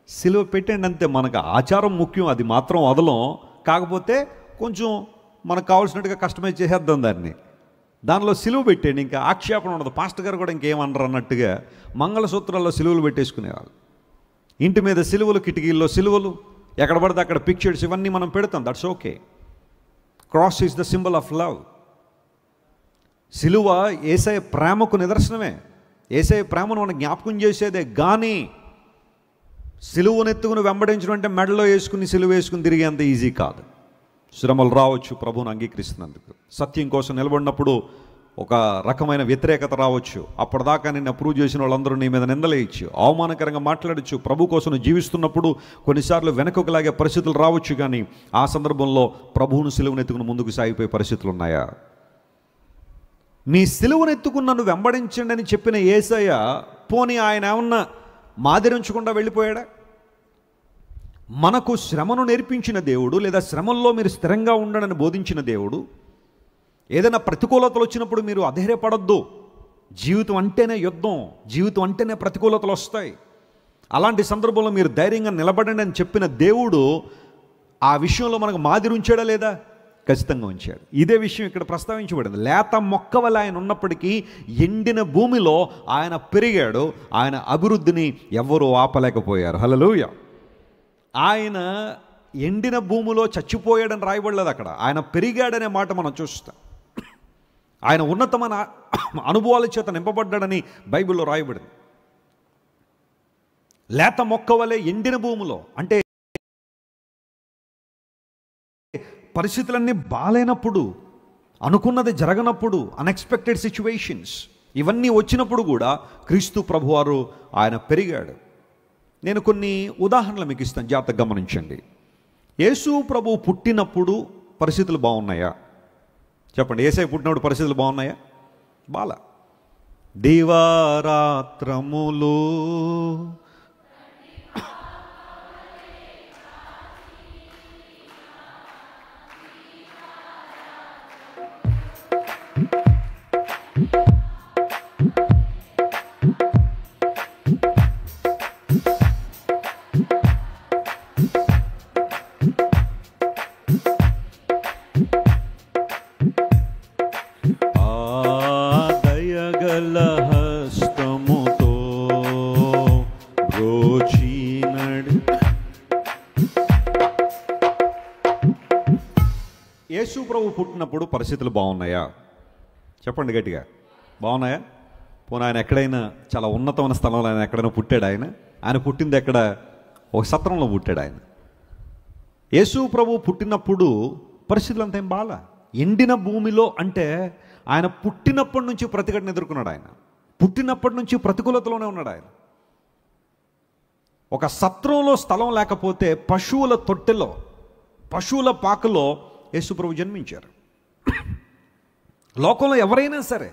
సిలువ పెట్టండి అంతే. మనకు ఆచారం ముఖ్యం, అది మాత్రం వదలం. కాకపోతే కొంచెం మనకు కావాల్సినట్టుగా కస్టమైజ్ చేసేద్దాం దాన్ని. దానిలో సిలువ పెట్టండి, ఇంకా ఆక్షేపణ ఉండదు. పాస్టర్ గారు కూడా ఇంకేమనరు అన్నట్టుగా మంగళసూత్రాల్లో సిలువలు పెట్టేసుకునేవాళ్ళు. ఇంటి మీద సిలువలు, కిటికీల్లో సిలువలు, ఎక్కడ పడితే అక్కడ పిక్చర్స్, ఇవన్నీ మనం పెడతాం. That's okay. Cross is the symbol of love. సిలువ యేసయ్య ప్రేమకు నిదర్శనమే. యేసయ్య ప్రేమను మనం జ్ఞాపకం చేసేదే. కానీ సిలువనెత్తుకుని వెంబడించడం అంటే మెడలో వేసుకుని సిలువ వేసుకుని తిరిగేంత ఈజీ కాదు. శ్రమలు రావచ్చు ప్రభువును అంగీకరిస్తున్నందుకు. సత్యం కోసం నిలబడినప్పుడు ఒక రకమైన వ్యతిరేకత రావచ్చు. అప్పటిదాకా నిన్ను అప్రూవ్ చేసిన వాళ్ళందరూ నీ మీద నిందలేయచ్చు, అవమానకరంగా మాట్లాడచ్చు. ప్రభు కోసం జీవిస్తున్నప్పుడు కొన్నిసార్లు వెనకలాగే పరిస్థితులు రావచ్చు. కానీ ఆ సందర్భంలో ప్రభువును సిలువనెత్తుకుని ముందుకు సాగిపోయే పరిస్థితులు ఉన్నాయా? నీ సిలువనెత్తుకుని నన్ను వెంబడించండి అని చెప్పిన యేసయ్య పోనీ ఆయన ఏమన్నా మాదిరించకుండా వెళ్ళిపోయాడా? మనకు శ్రమను నేర్పించిన దేవుడు, లేదా శ్రమల్లో మీరు స్థిరంగా ఉండడని బోధించిన దేవుడు, ఏదైనా ప్రతికూలతలు వచ్చినప్పుడు మీరు అధైర్యపడొద్దు. జీవితం అంటేనే యుద్ధం, జీవితం అంటేనే ప్రతికూలతలు వస్తాయి. అలాంటి సందర్భంలో మీరు ధైర్యంగా నిలబడండి అని చెప్పిన దేవుడు ఆ విషయంలో మనకు మాదిరి ఉంచాడా లేదా? ఖచ్చితంగా ఉంచాడు. ఇదే విషయం ఇక్కడ ప్రస్తావించబడింది. లేత మొక్క వల్ల ఆయన ఉన్నప్పటికీ ఎండిన భూమిలో ఆయన పెరిగాడు. ఆయన అభివృద్ధిని ఎవ్వరూ ఆపలేకపోయారు. హల్లెలూయా. ఆయన ఎండిన భూమిలో చచ్చిపోయాడని రాయబడలేదు అక్కడ. ఆయన పెరిగాడనే మాట మనం చూస్తాం. ఆయన ఉన్నతమైన అనుభవాల చేత నింపబడ్డాడని బైబిల్లో రాయబడింది. లేత మొక్క వలె ఎండిన భూమిలో అంటే పరిస్థితులన్నీ బాలేనప్పుడు, అనుకున్నది జరగనప్పుడు, అన్ఎక్స్పెక్టెడ్ సిచ్యువేషన్స్ ఇవన్నీ వచ్చినప్పుడు కూడా క్రీస్తు ప్రభువారు ఆయన పెరిగాడు. నేను కొన్ని ఉదాహరణలు మీకు ఇస్తాను, జాగ్రత్తగా గమనించండి. యేసు ప్రభు పుట్టినప్పుడు పరిస్థితులు బాగున్నాయా? చెప్పండి. యేసయ్య పుట్టినప్పుడు పరిస్థితులు బాగున్నాయా? బాలా. దివారాత్రములు బ్రోచినడు. యేసు ప్రభు పుట్టినప్పుడు పరిస్థితులు బాగున్నాయా? చెప్పండి గట్టిగా. బాగున్నాయా? పోనీ ఆయన ఎక్కడైనా చాలా ఉన్నతమైన స్థలంలో ఆయన ఎక్కడైనా పుట్టాడు? ఆయన పుట్టింది ఎక్కడ? ఒక సత్రంలో పుట్టాడు ఆయన. యేసు ప్రభు పుట్టినప్పుడు పరిస్థితులు అంతా ఏం బాలా. ఎండిన భూమిలో అంటే ఆయన పుట్టినప్పటి నుంచి ప్రతిఘటన ఎదుర్కొన్నాడు. ఆయన పుట్టినప్పటి నుంచి ప్రతికూలతలోనే ఉన్నాడు. ఆయన ఒక సత్రంలో స్థలం లేకపోతే పశువుల తొట్టెలో, పశువుల పాకలో యేసు ప్రభు జన్మించారు. లోకంలో ఎవరైనా సరే,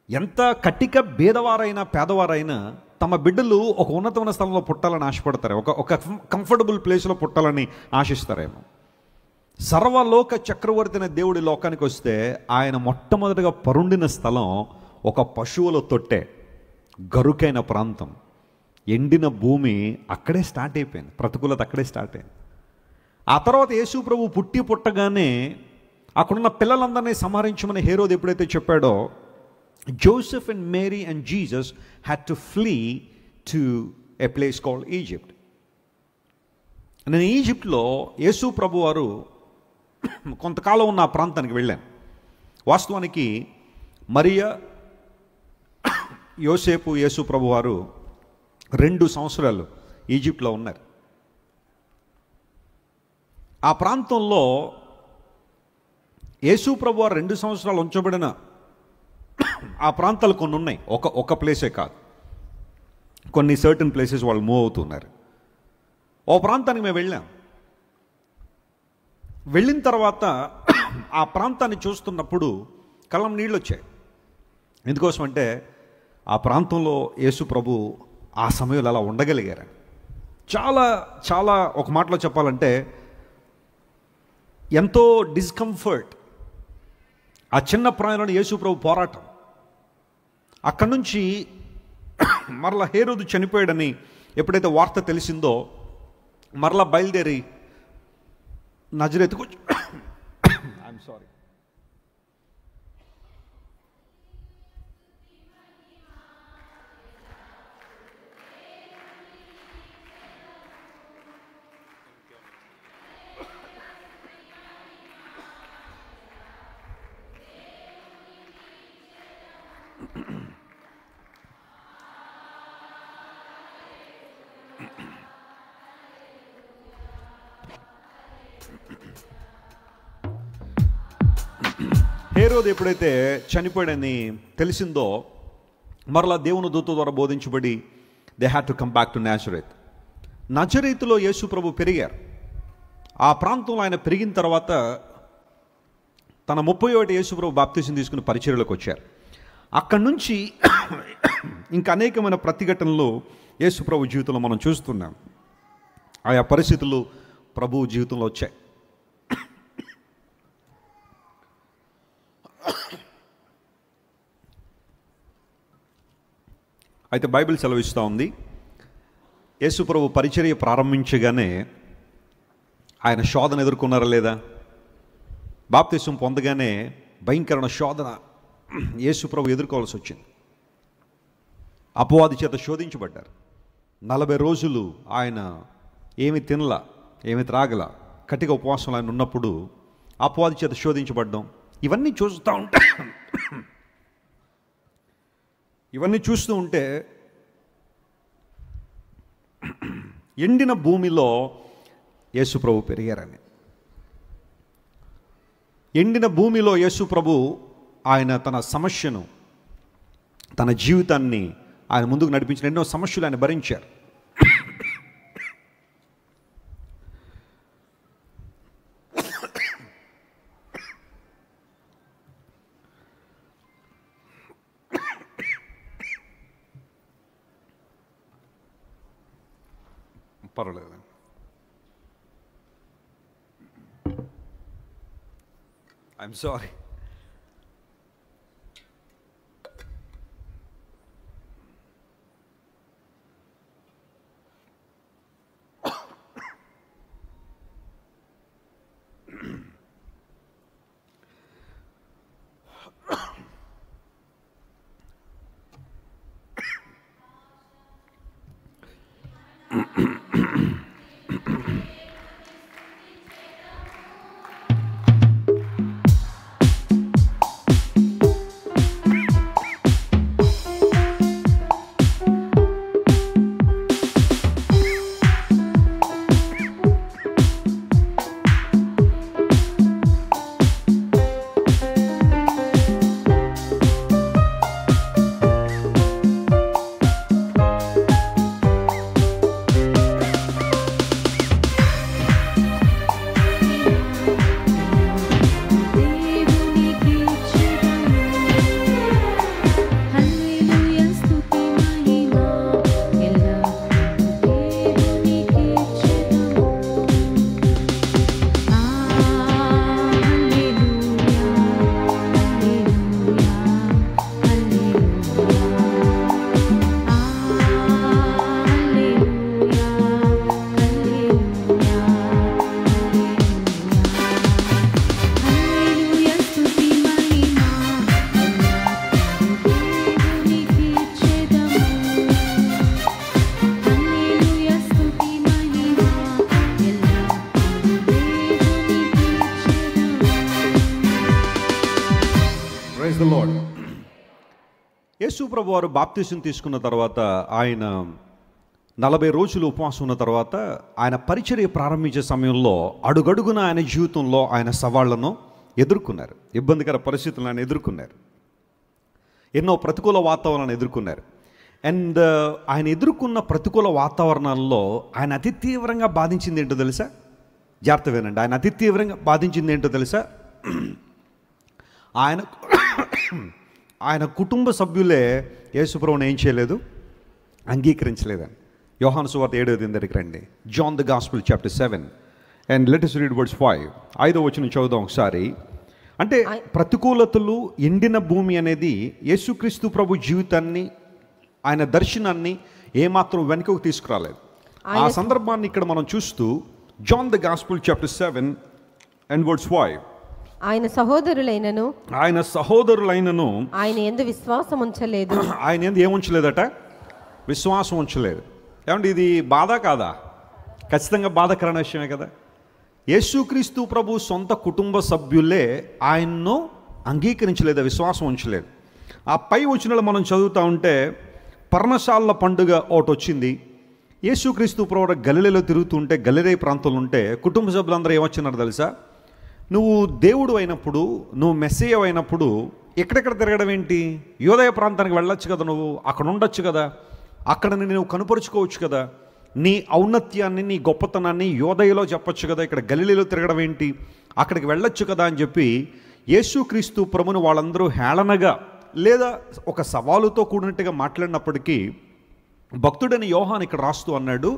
ఎంత కట్టిక భేదవారైనా పేదవారైనా తమ బిడ్డలు ఒక ఉన్నతమైన స్థలంలో పుట్టాలని ఆశపడతారు. ఒక కంఫర్టబుల్ ప్లేస్లో పుట్టాలని ఆశిస్తారేమో. సర్వలోక చక్రవర్తి అనే దేవుడి లోకానికి వస్తే ఆయన మొట్టమొదటిగా పరుండిన స్థలం ఒక పశువుల తొట్టె, గరుకైన ప్రాంతం, ఎండిన భూమి. అక్కడే స్టార్ట్ అయిపోయింది ప్రతికూలత, అక్కడే స్టార్ట్ అయింది. ఆ తర్వాత యేసు ప్రభు పుట్టగానే అక్కడున్న పిల్లలందరినీ సంహరించమని హేరోదు ఎప్పుడైతే చెప్పాడో, Joseph and Mary and Jesus had to flee to a place called Egypt. నేను ఈజిప్ట్లో యేసు ప్రభు వారు కొంతకాలం ఉన్న ఆ ప్రాంతానికి వెళ్ళాను. వాస్తవానికి మరియా, యోసేపు, యేసు ప్రభు వారు 2 సంవత్సరాలు ఈజిప్ట్లో ఉన్నారు. ఆ ప్రాంతంలో యేసు ప్రభు వారు 2 సంవత్సరాలు ఉంచబడిన ఆ ప్రాంతాలు కొన్ని ఉన్నాయి. ఒక ప్లేసే కాదు, కొన్ని సర్టన్ ప్లేసెస్ వాళ్ళు మూవ్ అవుతున్నారు. ఓ ప్రాంతానికి మేము వెళ్ళాం. వెళ్ళిన తర్వాత ఆ ప్రాంతాన్ని చూస్తున్నప్పుడు కళ్ళం నీళ్ళు వచ్చాయి. ఎందుకోసం అంటే ఆ ప్రాంతంలో యేసు ప్రభు ఆ సమయంలో అలా ఉండగలిగారు. చాలా చాలా, ఒక మాటలో చెప్పాలంటే ఎంతో డిస్కంఫర్ట్. ఆ చిన్న ప్రాయంలో యేసు ప్రభు పోరాటం. అక్కడి నుంచి మరలా హేరోదు చనిపోయాడని ఎప్పుడైతే వార్త తెలిసిందో మరలా బయలుదేరి నజరేతుకు ఐఎమ్ సారీ హేరోదు ఎప్పుడైతే చనిపోయాడని తెలిసిందో మరలా దేవుని దూత ద్వారా బోధించబడి they had to come back to Nazareth. నజరేతులో యేసు ప్రభు పెరిగారు. ఆ ప్రాంతంలో ఆయన పెరిగిన తర్వాత తన 31 యేసు ప్రభు బాప్తిసం తీసుకుని పరిచర్యలోకి వచ్చారు. అక్కడి నుంచి ఇంకా అనేకమైన ప్రతిఘటనలు యేసు ప్రభు జీవితంలో మనం చూస్తున్నాం. ఆయా పరిస్థితులు ప్రభు జీవితంలో వచ్చాయి. అయితే బైబిల్ సెలవిస్తూ ఉంది, యేసు ప్రభు పరిచర్య ప్రారంభించగానే ఆయన శోధన ఎదుర్కొన్నారా లేదా? బాప్తిసం పొందగానే భయంకరమైన శోధన యేసు ప్రభు ఎదుర్కోవాల్సి వచ్చింది. అపవాది చేత శోధించబడ్డారు. 40 రోజులు ఆయన ఏమి తినలా, ఏమి త్రాగల, కటిక ఉపవాసంలో ఆయన ఉన్నప్పుడు అపవాది చేత శోధించబడ్డం. ఇవన్నీ చూస్తూ ఉంటే ఎండిన భూమిలో యేసు ప్రభు పెరిగారని. ఎండిన భూమిలో యేసు ప్రభు ఆయన తన సమస్యను, తన జీవితాన్ని ఆయన ముందుకు నడిపించిన ఎన్నో సమస్యలు ఆయన భరించారు. పర్వాలేదు. I'm sorry. యేసు ప్రభు వారు బాప్తిసం తీసుకున్న తర్వాత ఆయన 40 రోజులు ఉపవాసం ఉన్న తర్వాత ఆయన పరిచర్య ప్రారంభించే సమయంలో అడుగడుగున ఆయన జీవితంలో ఆయన సవాళ్లను ఎదుర్కొన్నారు, ఇబ్బందికర పరిస్థితులను ఆయన ఎదుర్కొన్నారు, ఎన్నో ప్రతికూల వాతావరణాన్ని ఎదుర్కొన్నారు. అండ్ ఆయన ఎదుర్కొన్న ప్రతికూల వాతావరణాల్లో ఆయన అతి తీవ్రంగా బాధించింది ఏంటో తెలుసా? జాగ్రత్త వినండి. ఆయన అతి తీవ్రంగా బాధించింది ఏంటో తెలుసా? ఆయన కుటుంబ సభ్యులే యేసుప్రభుని ఏం చేయలేదు, అంగీకరించలేదని. యోహాను సువార్త 7వ దగ్గరికి రండి. John the Gospel chapter 7 and let us read verse 5. 5వ వచనం చదువుదాం ఒకసారి. అంటే ప్రతికూలతలు, ఎండిన భూమి అనేది యేసుక్రీస్తు ప్రభు జీవితాన్ని, ఆయన దర్శనాన్ని ఏమాత్రం వెనుకకు తీసుకురాలేదు. ఆ సందర్భాన్ని ఇక్కడ మనం చూస్తూ John the Gospel chapter 7 and verse 5. ఆయన సహోదరులైనను ఆయన యందు విశ్వాసం ఉంచలేదు. ఆయన యందు ఏముంచలేదట? విశ్వాసం ఉంచలేదు. ఏమంటే ఇది బాధ కాదా? ఖచ్చితంగా బాధాకరమైన విషయమే కదా. యేసుక్రీస్తు ప్రభు సొంత కుటుంబ సభ్యులే ఆయన్ను అంగీకరించలేదు, విశ్వాసం ఉంచలేదు. ఆ పై వచనాలు మనం చదువుతూ ఉంటే పర్ణశాలల పండుగ ఒకటి వచ్చింది. యేసుక్రీస్తు ప్రభు గలిలేలో తిరుగుతుంటే, గలిలే ప్రాంతంలో ఉంటే కుటుంబ సభ్యులందరూ ఏమొచ్చినారు తెలుసా? నువ్వు దేవుడు అయినప్పుడు, నువ్వు మెస్సీయ అయినప్పుడు ఎక్కడెక్కడ తిరగడం ఏంటి? యోదయ ప్రాంతానికి వెళ్ళొచ్చు కదా, నువ్వు అక్కడ ఉండొచ్చు కదా, అక్కడ నువ్వు కనుపరుచుకోవచ్చు కదా, నీ ఔన్నత్యాన్ని, నీ గొప్పతనాన్ని యోదయలో చెప్పొచ్చు కదా, ఇక్కడ గలిలీలో తిరగడం ఏంటి, అక్కడికి వెళ్ళొచ్చు కదా అని చెప్పి యేసుక్రీస్తు ప్రభుని వాళ్ళందరూ హేళనగా లేదా ఒక సవాలుతో కూడినట్టుగా మాట్లాడినప్పటికీ భక్తుడైన యోహాను ఇక్కడ రాస్తూ అన్నాడు,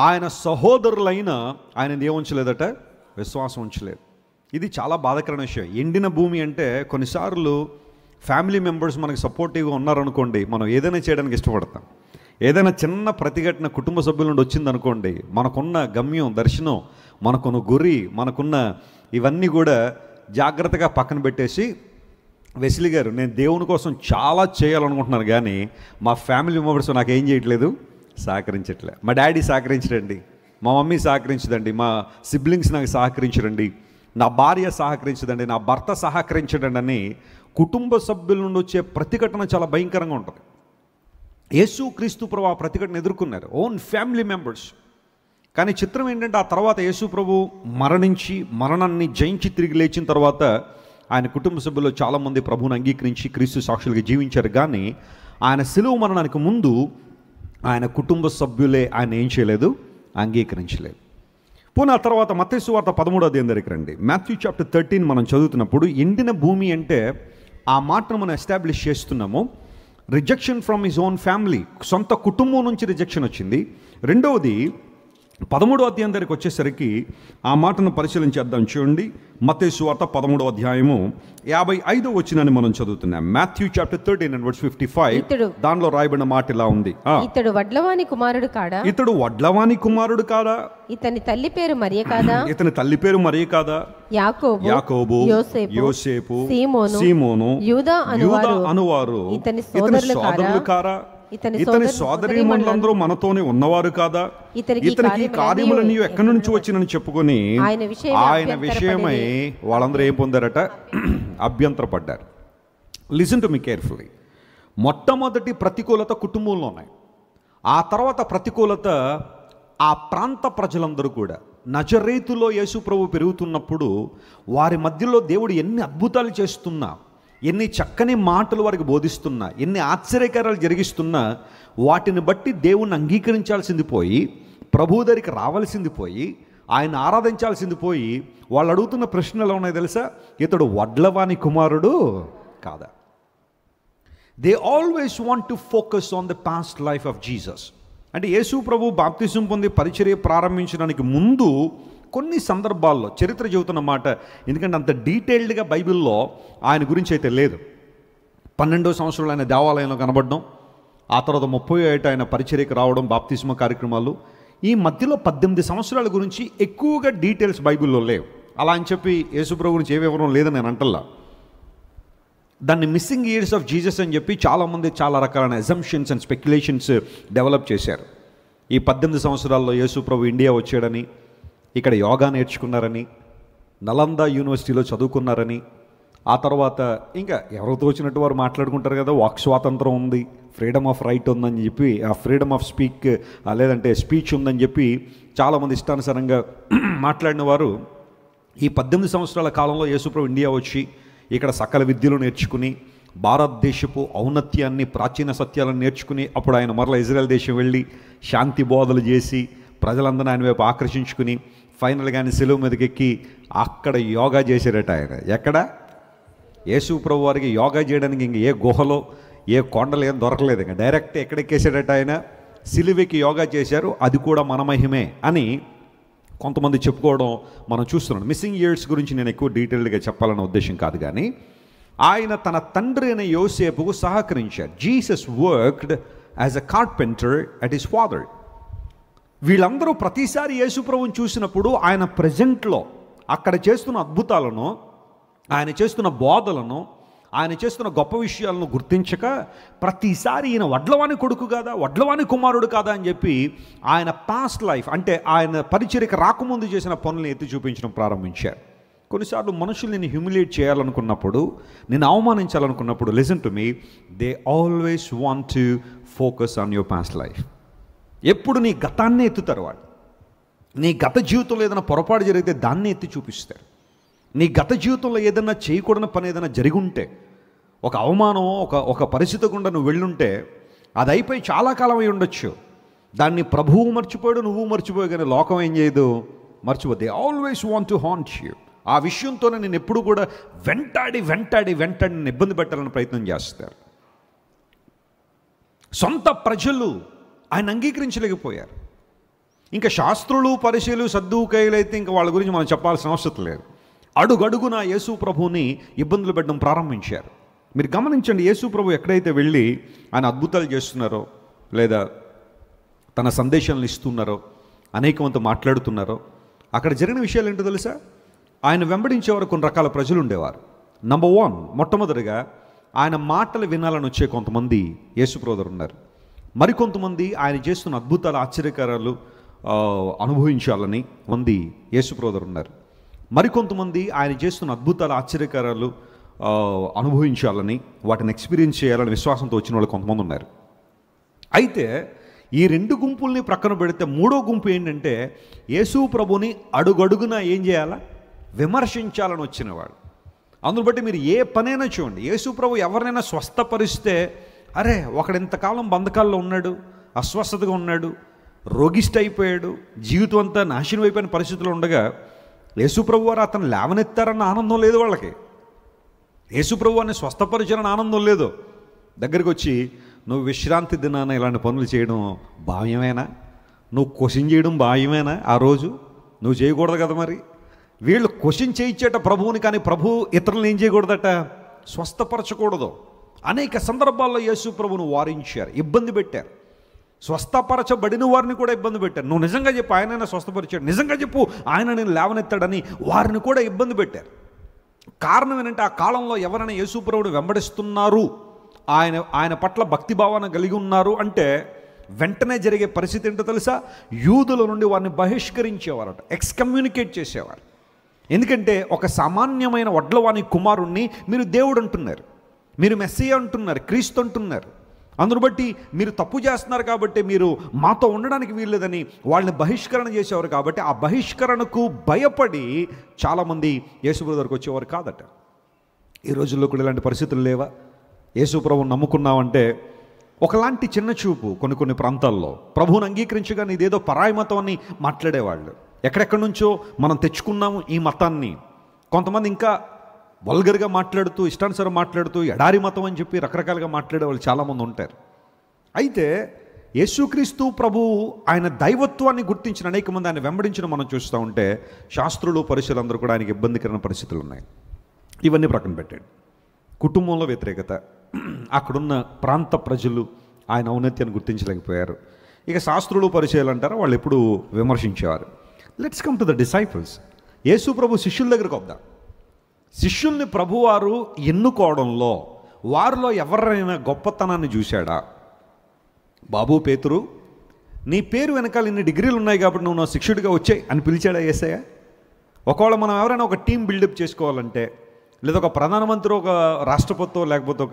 ఆయన సహోదరులైన ఆయన ఏముంచలేదట? విశ్వాసం ఉంచలేదు. ఇది చాలా బాధాకరమైన విషయం. ఎండిన భూమి అంటే కొన్నిసార్లు ఫ్యామిలీ మెంబర్స్ మనకు సపోర్టివ్గా ఉన్నారనుకోండి, మనం ఏదైనా చేయడానికి ఇష్టపడతాం. ఏదైనా చిన్న ప్రతిఘటన కుటుంబ సభ్యుల నుండి వచ్చిందనుకోండి, మనకున్న గమ్యం, దర్శనం, మనకున్న గురి, మనకున్న ఇవన్నీ కూడా జాగ్రత్తగా పక్కన పెట్టేసి, వెస్లీ గారు నేను దేవుని కోసం చాలా చేయాలనుకుంటున్నాను కానీ మా ఫ్యామిలీ మెంబర్స్ నాకేం చేయట్లేదు, సహకరించట్లే. మా డాడీ సహకరించరండి, మా మమ్మీ సహకరించదండి, మా సిబ్లింగ్స్ నాకు సహకరించరండి, నా భార్య సహకరించదండి, నా భర్త సహకరించడండి అని కుటుంబ సభ్యుల నుండి వచ్చే ప్రతిఘటన చాలా భయంకరంగా ఉంటుంది. యేసుక్రీస్తు ప్రభు ఆ ప్రతిఘటన ఎదుర్కొన్నారు, ఓన్ ఫ్యామిలీ మెంబర్స్. కానీ చిత్రం ఏంటంటే ఆ తర్వాత యేసు ప్రభు మరణించి, మరణాన్ని జయించి తిరిగి లేచిన తర్వాత ఆయన కుటుంబ సభ్యులు చాలామంది ప్రభువుని అంగీకరించి క్రీస్తు సాక్షులుగా జీవించారు. కానీ ఆయన శిలువ మరణానికి ముందు ఆయన కుటుంబ సభ్యులే ఆయన ఏం చేయలేదు, అంగీకరించలేదు. పోనీ ఆ తర్వాత మత్తయి సువార్త 13వ అధ్యాయం దగ్గరికి రండి. మాథ్యూ చాప్టర్ 13 మనం చదువుతున్నప్పుడు ఎండిన భూమి అంటే ఆ మాటను మనం ఎస్టాబ్లిష్ చేస్తున్నాము. Rejection from his own family, సొంత కుటుంబం నుంచి రిజెక్షన్ వచ్చింది. రెండవది 13వ అధ్యాయం దగ్గరికి వచ్చేసరికి ఆ మాటను పరిశీలించేద్దాం. చూడండి, మత్తయి సువార్త 13వ అధ్యాయము 55వ వచనాన్ని మనం చదువుతున్నాం. Matthew chapter 13 and verse 55. దానిలో రాయబడిన మాట ఇలా ఉంది, ఇతడు వడ్లవాని కుమారుడు కాడా? ఇతడు వడ్లవాని కుమారుడు కాదా? ఇతని తల్లి పేరు మరియ కాదా? ఇతని తల్లి పేరు మరియ కాదా? యాకోబు, యోసేపు, సీమోను, సీమోను, యూదా అనువారు ఇతని సోదరులు కారా? ఇతని సోదరీమణులందరూ మనతోనే ఉన్నవారు కాదా, ఇతనికి కార్యములన్నీ ఎక్కడి నుంచి వచ్చినని చెప్పుకొని ఆయన విషయమై వాళ్ళందరూ ఏం పొందారట? అభ్యంతరపడ్డారు. Listen to me carefully. మొట్టమొదటి ప్రతికూలత కుటుంబంలో ఉన్నాయి. ఆ తర్వాత ప్రతికూలత ఆ ప్రాంత ప్రజలందరూ కూడా. నజరేతులో యేసు ప్రభు పెరుగుతున్నప్పుడు వారి మధ్యలో దేవుడు ఎన్ని అద్భుతాలు చేస్తున్నా, ఎన్ని చక్కని మాటలు వారికి బోధిస్తున్నా, ఎన్ని ఆశ్చర్యకారాలు జరిగిస్తున్నా, వాటిని బట్టి దేవుణ్ణి అంగీకరించాల్సింది పోయి, ప్రభు దగ్గరికి రావాల్సింది పోయి, ఆయన ఆరాధించాల్సింది పోయి, వాళ్ళు అడుగుతున్న ప్రశ్నలు ఎలా ఉన్నాయి తెలుసా? ఇతడు వడ్లవాని కుమారుడు కాదా? They always want to focus on the past life of Jesus. అంటే యేసు ప్రభు బాప్తిజం పొంది పరిచర్య ప్రారంభించడానికి ముందు కొన్ని సందర్భాల్లో చరిత్ర చెబుతున్న మాట, ఎందుకంటే అంత డీటెయిల్డ్గా బైబిల్లో ఆయన గురించి అయితే లేదు. 12వ సంవత్సరంలో ఆయన దేవాలయంలో కనబడడం, ఆ తర్వాత 30 ఏట ఆయన పరిచర్యకు రావడం, బాప్తిస్మ కార్యక్రమాలు. ఈ మధ్యలో 18 సంవత్సరాల గురించి ఎక్కువగా డీటెయిల్స్ బైబిల్లో లేవు. అలా అని చెప్పి యేసు ప్రభు గురించి ఏ వివరం లేదని నేను అంటల్లా. దాన్ని మిస్సింగ్ ఇయర్స్ ఆఫ్ జీసస్ అని చెప్పి చాలామంది చాలా రకాలైన అజంప్షన్స్ అండ్ స్పెక్యులేషన్స్ డెవలప్ చేశారు. ఈ 18 సంవత్సరాల్లో యేసు ప్రభు ఇండియా వచ్చాడని, ఇక్కడ యోగా నేర్చుకున్నారని, నలందా యూనివర్సిటీలో చదువుకున్నారని, ఆ తర్వాత ఇంకా ఎవరితో వచ్చినట్టు వారు మాట్లాడుకుంటారు కదా, వాక్ స్వాతంత్రం ఉంది, ఫ్రీడమ్ ఆఫ్ రైట్ ఉందని చెప్పి, ఆ ఫ్రీడమ్ ఆఫ్ లేదంటే స్పీచ్ ఉందని చెప్పి చాలామంది ఇష్టానుసారంగా మాట్లాడిన వారు ఈ 18 సంవత్సరాల కాలంలో యేసుప్రభు ఇండియా వచ్చి ఇక్కడ సకల విద్యలు నేర్చుకుని, భారతదేశపు ఔన్నత్యాన్ని, ప్రాచీన సత్యాలను నేర్చుకుని, అప్పుడు ఆయన మరలా ఇజ్రాయెల్ దేశం వెళ్ళి శాంతి బోధలు చేసి ప్రజలందరూ ఆయన వైపు ఆకర్షించుకుని ఫైనల్గా ఆయన సెలవు మీదకి ఎక్కి అక్కడ యోగా చేశారట. ఆయన ఎక్కడ? యేసు ప్రభు వారికి యోగా చేయడానికి ఇంక ఏ గుహలో ఏ కొండలు ఏం దొరకలేదు. ఇంకా డైరెక్ట్ ఎక్కడెక్కేసాడట ఆయన? సిలువకి యోగా చేశారు. అది కూడా మన మహిమే అని కొంతమంది చెప్పుకోవడం మనం చూస్తున్నాం. మిస్సింగ్ ఇయర్స్ గురించి నేను ఎక్కువ డీటెయిల్డ్గా చెప్పాలన్న ఉద్దేశం కాదు, కానీ ఆయన తన తండ్రి అయిన యోసేపుకు సహకరించారు. Jesus worked as a carpenter at his father. వీళ్ళందరూ ప్రతిసారి యేసు ప్రభువుని చూసినప్పుడు ఆయన ప్రజెంట్లో అక్కడ చేస్తున్న అద్భుతాలను, ఆయన చేస్తున్న బోధలను, ఆయన చేస్తున్న గొప్ప విషయాలను గుర్తించక ప్రతిసారి ఈయన వడ్లవాని కొడుకు కాదా, వడ్లవాని కుమారుడు కాదా అని చెప్పి ఆయన పాస్ట్ లైఫ్, అంటే ఆయన పరిచర్యకు రాకముందు చేసిన పనులను ఎత్తి చూపించడం ప్రారంభించారు. కొన్నిసార్లు మనుషులు నేను హ్యూమిలియేట్ చేయాలనుకున్నప్పుడు, నేను అవమానించాలనుకున్నప్పుడు, listen to me, they always want to focus on your past life. ఎప్పుడు నీ గతాన్నే ఎత్తుతారు వాళ్ళు. నీ గత జీవితంలో ఏదైనా పొరపాటు జరిగితే దాన్ని ఎత్తి చూపిస్తారు. నీ గత జీవితంలో ఏదైనా చేయకూడని పని ఏదైనా జరిగి ఉంటే, ఒక అవమానం, ఒక పరిస్థితి గుండా నువ్వు వెళ్ళుంటే, అది అయిపోయి చాలా కాలం అయి ఉండొచ్చు. దాన్ని ప్రభువు మర్చిపోయాడు, నువ్వు మర్చిపోయావు, కానీ లోకం ఏం చేయదు, మర్చిపో. They always want to haunt you. ఆ విషయంతోనే నేను ఎప్పుడు కూడా వెంటాడి నేను ఇబ్బంది పెట్టాలని ప్రయత్నం చేస్తారు. సొంత ప్రజలు ఆయన అంగీకరించలేకపోయారు. ఇంకా శాస్త్రులు, పరిశీలు, సద్దూకయ్యులు అయితే ఇంకా వాళ్ళ గురించి మనం చెప్పాల్సిన అవసరం లేదు. అడుగడుగున యేసు ప్రభువుని ఇబ్బందులు పెట్టడం ప్రారంభించారు. మీరు గమనించండి, యేసు ప్రభు ఎక్కడైతే వెళ్ళి ఆయన అద్భుతాలు చేస్తున్నారో, లేదా తన సందేశాలను ఇస్తున్నారో, అనేకమంతా మాట్లాడుతున్నారో, అక్కడ జరిగిన విషయాలు ఏంటో తెలుసా? ఆయన వెంబడించేవారు కొన్ని రకాల ప్రజలు ఉండేవారు. నంబర్ 1, మొట్టమొదటిగా ఆయన మాటలు వినాలని వచ్చే కొంతమంది యేసు ప్రభు ఉన్నారు. మరికొంతమంది ఆయన చేస్తున్న అద్భుతాలు, ఆశ్చర్యకారాలు అనుభవించాలని మంది యేసు ప్రభు ఉన్నారు. మరికొంతమంది ఆయన చేస్తున్న అద్భుతాలు, ఆశ్చర్యకారాలు అనుభవించాలని, వాటిని ఎక్స్పీరియన్స్ చేయాలని విశ్వాసంతో వచ్చిన వాళ్ళు కొంతమంది ఉన్నారు. అయితే ఈ 2 గుంపుల్ని ప్రక్కన పెడితే 3వ గుంపు ఏంటంటే, యేసు ప్రభుని అడుగడుగునా ఏం చేయాలా, విమర్శించాలని వచ్చినవాడు. అందును బట్టి మీరు ఏ పనైనా చూడండి, యేసు ప్రభు ఎవరినైనా స్వస్థపరిస్తే, అరే ఒకడు ఇంతకాలం బంధకాల్లో ఉన్నాడు, అస్వస్థతగా ఉన్నాడు, రోగిష్ట అయిపోయాడు, జీవితం అంతా నాశనం అయిపోయిన పరిస్థితుల్లో ఉండగా యేసుప్రభు వారు అతను లేవనెత్తారన్న ఆనందం లేదు వాళ్ళకి. యేసుప్రభు వారిని స్వస్థపరిచారన్న ఆనందం లేదు. దగ్గరికి వచ్చి, నువ్వు విశ్రాంతి దినాన ఇలాంటి పనులు చేయడం భావ్యమేనా, నువ్వు క్వశ్చన్ చేయడం భావ్యమేనా, ఆ రోజు నువ్వు చేయకూడదు కదా. మరి వీళ్ళు క్వశ్చన్ చేయించేట ప్రభువుని, కానీ ప్రభువు ఇతరులను ఏం చేయకూడదట, స్వస్థపరచకూడదు. అనేక సందర్భాల్లో యేసు ప్రభువును వారించారు, ఇబ్బంది పెట్టారు. స్వస్థపరచబడిన వారిని కూడా ఇబ్బంది పెట్టారు. నువ్వు నిజంగా చెప్పు ఆయన స్వస్థపరిచాడు, నిజంగా చెప్పు ఆయన నేను లేవనెత్తాడని వారిని కూడా ఇబ్బంది పెట్టారు. కారణం ఏంటంటే, ఆ కాలంలో ఎవరైనా యేసు ప్రభువుని వెంబడిస్తున్నారు ఆయన పట్ల భక్తిభావాన్ని కలిగి ఉన్నారు అంటే వెంటనే జరిగే పరిస్థితి ఏంటో తెలుసా? యూదుల నుండి వారిని బహిష్కరించేవారట, ఎక్స్కమ్యూనికేట్ చేసేవారు. ఎందుకంటే ఒక సామాన్యమైన వడ్లవాని కుమారుణ్ణి మీరు దేవుడు అంటున్నారు, మీరు మెస్సియా అంటున్నారు, క్రీస్తు అంటున్నారు. అందును బట్టి మీరు తప్పు చేస్తున్నారు కాబట్టి మీరు మాతో ఉండడానికి వీల్లేదని వాళ్ళని బహిష్కరణ చేసేవారు. కాబట్టి ఆ బహిష్కరణకు భయపడి చాలామంది యేసుప్రభు దగ్గరకు వచ్చేవారు కాదట. ఈ రోజుల్లో కూడా ఇలాంటి పరిస్థితులు లేవా? యేసుప్రభుని నమ్ముకున్నామంటే ఒకలాంటి చిన్న చూపు కొన్ని ప్రాంతాల్లో. ప్రభువుని అంగీకరించగానే ఇదేదో పరాయి మతం అని మాట్లాడేవాళ్ళు. ఎక్కడెక్కడి నుంచో మనం తెచ్చుకున్నాము ఈ మతాన్ని. కొంతమంది ఇంకా వల్గర్గా మాట్లాడుతూ, ఇష్టానుసారం మాట్లాడుతూ ఎడారి మతం అని చెప్పి రకరకాలుగా మాట్లాడే వాళ్ళు చాలామంది ఉంటారు. అయితే యేసుక్రీస్తు ప్రభువు ఆయన దైవత్వాన్ని గుర్తించిన అనేక మంది ఆయన వెంబడించిన మనం చూస్తూ ఉంటే శాస్త్రులు పరిశీలందరూ కూడా ఆయనకి ఇబ్బందికరమైన పరిస్థితులు ఉన్నాయి. ఇవన్నీ ప్రక్కన పెట్టాడు. కుటుంబంలో వ్యతిరేకత, అక్కడున్న ప్రాంత ప్రజలు ఆయన ఔన్నత్యాన్ని గుర్తించలేకపోయారు. ఇక శాస్త్రులు పరిచయాలు అంటారు, వాళ్ళు ఎప్పుడు విమర్శించేవారు. Let's come to the disciples. యేసు ప్రభు శిష్యుల దగ్గరకు వద్దాం. శిష్యుల్ని ప్రభువారు ఎన్నుకోవడంలో వారిలో ఎవరైనా గొప్పతనాన్ని చూశాడా? బాబు పేతురు, నీ పేరు వెనకాల ఇన్ని డిగ్రీలు ఉన్నాయి కాబట్టి నువ్వు నా శిష్యుడిగా వచ్చాయి అని పిలిచాడా యేసయ్య? ఒకవేళ మనం ఎవరైనా ఒక టీం బిల్డప్ చేసుకోవాలంటే, లేదా ఒక ప్రధానమంత్రి, ఒక రాష్ట్రపతి, లేకపోతే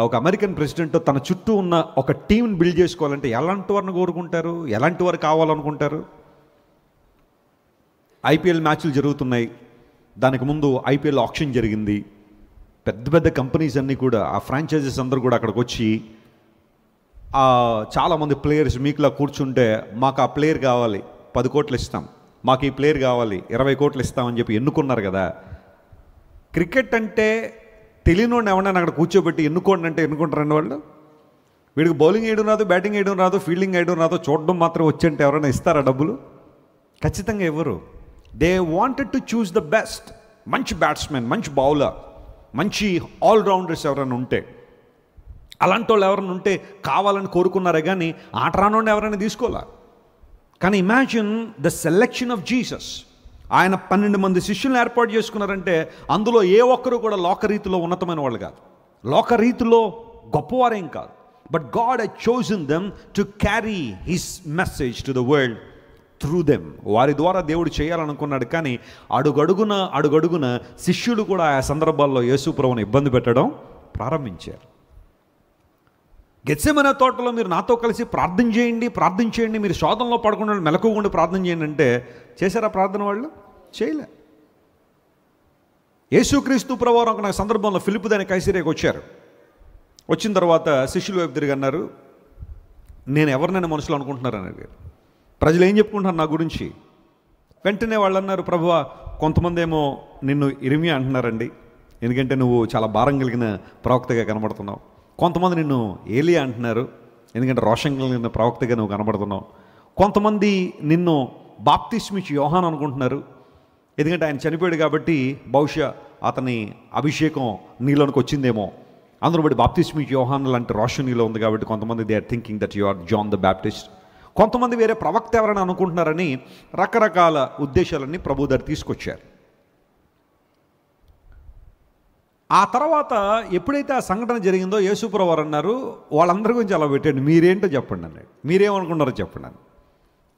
ఒక అమెరికన్ ప్రెసిడెంట్ తన చుట్టూ ఉన్న ఒక టీంని బిల్డ్ చేసుకోవాలంటే ఎలాంటి వారిని కోరుకుంటారు? ఎలాంటి వారు కావాలనుకుంటారు? ఐపీఎల్ మ్యాచ్లు జరుగుతున్నాయి. దానికి ముందు ఐపీఎల్ ఆక్షన్ జరిగింది. పెద్ద పెద్ద కంపెనీస్ అన్నీ కూడా, ఆ ఫ్రాంచైజెస్ అందరూ కూడా అక్కడికి వచ్చి చాలామంది ప్లేయర్స్ మీకులా కూర్చుంటే, మాకు ఆ ప్లేయర్ కావాలి 10 కోట్లు ఇస్తాం, మాకు ఈ ప్లేయర్ కావాలి 20 కోట్లు ఇస్తామని చెప్పి ఎన్నుకున్నారు కదా. క్రికెట్ అంటే తెలియనోడిని ఎవరైనా అక్కడ కూర్చోబెట్టి ఎన్నుకోండి అంటే ఎన్నుకుంటారండి వాళ్ళు? వీడికి బౌలింగ్ వేయడం రాదు, బ్యాటింగ్ వేయడం రాదు, ఫీల్డింగ్ వేయడం రాదు, చూడడం మాత్రం వచ్చంటే ఎవరైనా ఇస్తారా డబ్బులు? ఖచ్చితంగా ఎవరు? They wanted to choose the best. మంచి బ్యాట్స్మెన్, మంచి బౌలర్, మంచి ఆల్రౌండర్స్ ఎవరైనా ఉంటే, అలాంటి వాళ్ళు ఎవరైనా ఉంటే కావాలని కోరుకున్నారే కానీ ఆట రానోడిని ఎవరైనా తీసుకోవాలా. కానీ imagine the selection of Jesus. ఆయన 12 మంది శిష్యులను ఏర్పాటు చేసుకున్నారంటే అందులో ఏ ఒక్కరు కూడా లోకరీతిలో ఉన్నతమైన వాళ్ళు కాదు, లోకరీతిలో గొప్పవారేం కాదు. But God head chosen them to carry his message to the world through them. వారి ద్వారా దేవుడు చేయాలనుకున్నాడు. కానీ అడుగడుగున శిష్యులు కూడా ఆ సందర్భాల్లో యేసుప్రభువుని ఇబ్బంది పెట్టడం ప్రారంభించారు. గెత్సెమనే తోటలో మీరు నాతో కలిసి ప్రార్థన చేయండి, మీరు శోధనలో పడకుండా మెలకువకుండా ప్రార్థన చేయండి అంటే చేశారా ప్రార్థన? వాళ్ళు చేయలే. యేసుక్రీస్తు ప్రభువారు ఒక సందర్భంలో ఫిలిప్పు దాని కైసరియకు వచ్చారు. వచ్చిన తర్వాత శిష్యులు వైపు తిరిగి అన్నారు, నేను ఎవరినైనా మనుషులు అనుకుంటున్నారు అని అడిగారు. ప్రజలు ఏం చెప్పుకుంటున్నారు నా గురించి? వెంటనే వాళ్ళు అన్నారు, ప్రభువా కొంతమంది ఏమో నిన్ను ఇర్మియా అంటున్నారండి, ఎందుకంటే నువ్వు చాలా భారం కలిగిన ప్రవక్తగా కనబడుతున్నావు. కొంతమంది నిన్ను ఏలియా అంటున్నారు, ఎందుకంటే రోషం కలిగిన ప్రవక్తగా నువ్వు కనబడుతున్నావు. కొంతమంది నిన్ను బాప్తిస్మిచ్చి యోహాన్ అనుకుంటున్నారు, ఎందుకంటే ఆయన చనిపోయాడు కాబట్టి బహుశా అతని అభిషేకం నీలోనికి వచ్చిందేమో, అందరూ బట్టి బాప్తిస్మిచ్చి యోహాన్ లాంటి రోషం నీలో ఉంది కాబట్టి కొంతమంది they are thinking that you are John the Baptist. కొంతమంది వేరే ప్రవక్త ఎవరైనా అనుకుంటున్నారని రకరకాల ఉద్దేశాలన్నీ ప్రభు దగ్గర తీసుకొచ్చారు. ఆ తర్వాత ఎప్పుడైతే ఆ సంఘటన జరిగిందో యేసుప్రభు వారు అన్నారు, వాళ్ళందరి గురించి అలా పెట్టండి, మీరేంటో చెప్పండి అన్నాడు. మీరేమనుకున్నారో చెప్పండి అని.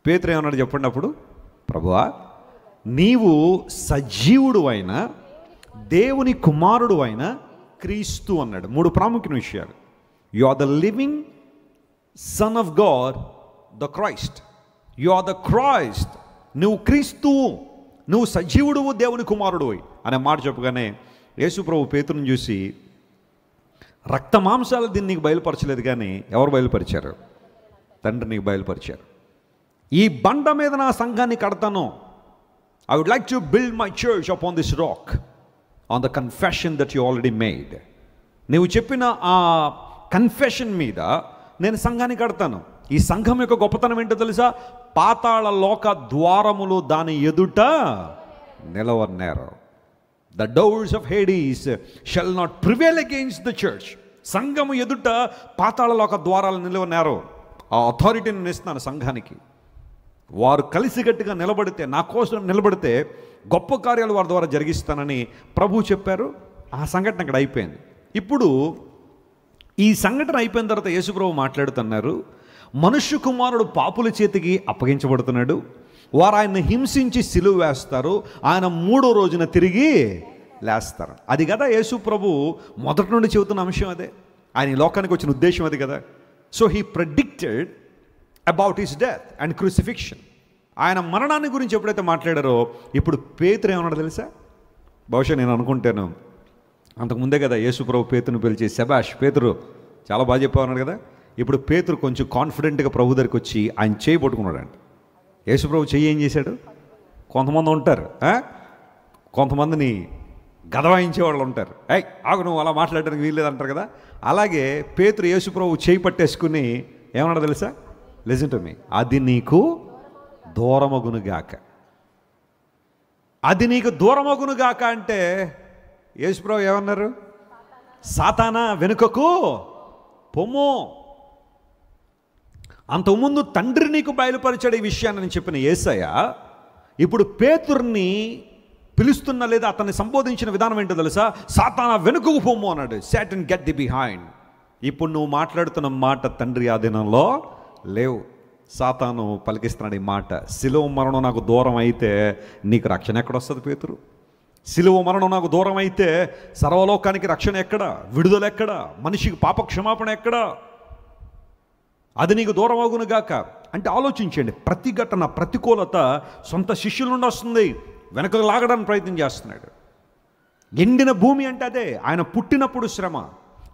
పేతురు ఏమన్నాడు చెప్పండి అప్పుడు? ప్రభువా నీవు సజీవుడు అయిన దేవుని కుమారుడు అయిన క్రీస్తు అన్నాడు. 3 ప్రాముఖ్యమైన విషయాలు. You are the living son of God, the Christ. You are the Christ. నువ్వు క్రీస్తువు, నువ్వు సజీవుడువు, దేవుని కుమారుడు అనే మాట చెప్పగానే యేసుప్రభు పేతురుని చూసి, రక్త మాంసాలు దీన్ని నీకు బయలుపరచలేదు కానీ ఎవరు బయలుపరిచారు? తండ్రి నీకు బయలుపరిచారు. ఈ బండ మీద నా సంఘాన్ని కడతాను. I would like to build my church upon this rock on the confession that you already made. నువ్వు చెప్పిన ఆ కన్ఫెషన్ మీద నేను సంఘాన్ని కడతాను. ఈ సంఘం యొక్క గొప్పతనం ఏంటో తెలుసా? పాతాళ లోక ద్వారములు దాని ఎదుట నిలవన్నారు. The doors of Hades shall not prevail against the church. సంఘము ఎదుట పాతాళలోక ద్వారాలు నిలవన్నారు. ఆ అథారిటీని నేను ఇస్తున్నాను సంఘానికి. వారు కలిసిగట్టుగా నిలబడితే, నా కోసం నిలబడితే గొప్ప కార్యాలు వారి ద్వారా జరిగిస్తానని ప్రభువు చెప్పారు. ఆ సంఘటన అక్కడ అయిపోయింది. ఇప్పుడు ఈ సంఘటన అయిపోయిన తర్వాత యేసుప్రభు మాట్లాడుతున్నారు, మనుష్య కుమారుడు పాపుల చేతికి అప్పగించబడుతున్నాడు, వారు ఆయన్ని హింసించి సిలువ వేస్తారు, ఆయన 3వ రోజున తిరిగి లేస్తారు. అది కదా యేసుప్రభు మొదటి నుండి చెబుతున్న అంశం అదే, ఆయన ఈ లోకానికి వచ్చిన ఉద్దేశం అది కదా. So he predicted about his death and crucifixion. ఆయన మరణాన్ని గురించి ఎప్పుడైతే మాట్లాడారో, ఇప్పుడు పేతురు ఏమన్నాడు తెలుసా? బహుశా నేను అనుకుంటాను అంతకుముందే కదా యేసుప్రభు పేతురుని పిలిచి, శబాష్ పేతురు చాలా బాగా చెప్పామన్నాడు కదా. ఇప్పుడు పేతురు కొంచెం కాన్ఫిడెంట్గా ప్రభు దగ్గరికి వచ్చి ఆయన చేయి పట్టుకున్నాడంట. యేసుప్రభు చెయ్యి ఏం చేశాడు? కొంతమంది ఉంటారు, కొంతమందిని గదవాయించేవాళ్ళు ఉంటారు, ఆగు నువ్వు అలా మాట్లాడడానికి వీల్లేదు అంటారు కదా. అలాగే పేతురు యేసుప్రభు చేయి పట్టేసుకుని ఏమన్నాడు తెలుసా? లిసన్ టు మీ, అది నీకు దూరమగునుగాక. అది నీకు దూరమగునుగాక అంటే యేసుప్రభు ఏమన్నారు? సాతానా వెనుకకు పొమ్ము. అంతకుముందు తండ్రి నీకు బయలుపరిచాడు ఈ విషయాన్ని నేను చెప్పిన యేసయ్య ఇప్పుడు పేతుర్ని పిలుస్తున్న లేదా అతన్ని సంబోధించిన విధానం ఏంటో తెలుసా? సాతానా వెనుకకు పొమ్ము అన్నాడు. Satan get the behind. ఇప్పుడు నువ్వు మాట్లాడుతున్న మాట తండ్రి ఆధీనంలో లేవు. సాతాను పలికిస్తున్నాడు ఈ మాట, సిలువ మరణం నాకు దూరం అయితే నీకు రక్షణ ఎక్కడొస్తుంది పేతురు? సిలువ మరణం నాకు దూరం అయితే సర్వలోకానికి రక్షణ ఎక్కడ? విడుదల ఎక్కడ? మనిషికి పాప క్షమాపణ ఎక్కడ? అది నీకు దూరం అవునుగాక అంటే ఆలోచించండి. ప్రతిఘటన, ప్రతికూలత సొంత శిష్యుల నుండి వస్తుంది, వెనకకు లాగడానికి ప్రయత్నం చేస్తున్నాడు. ఎండిన భూమి అంటే అదే. ఆయన పుట్టినప్పుడు శ్రమ,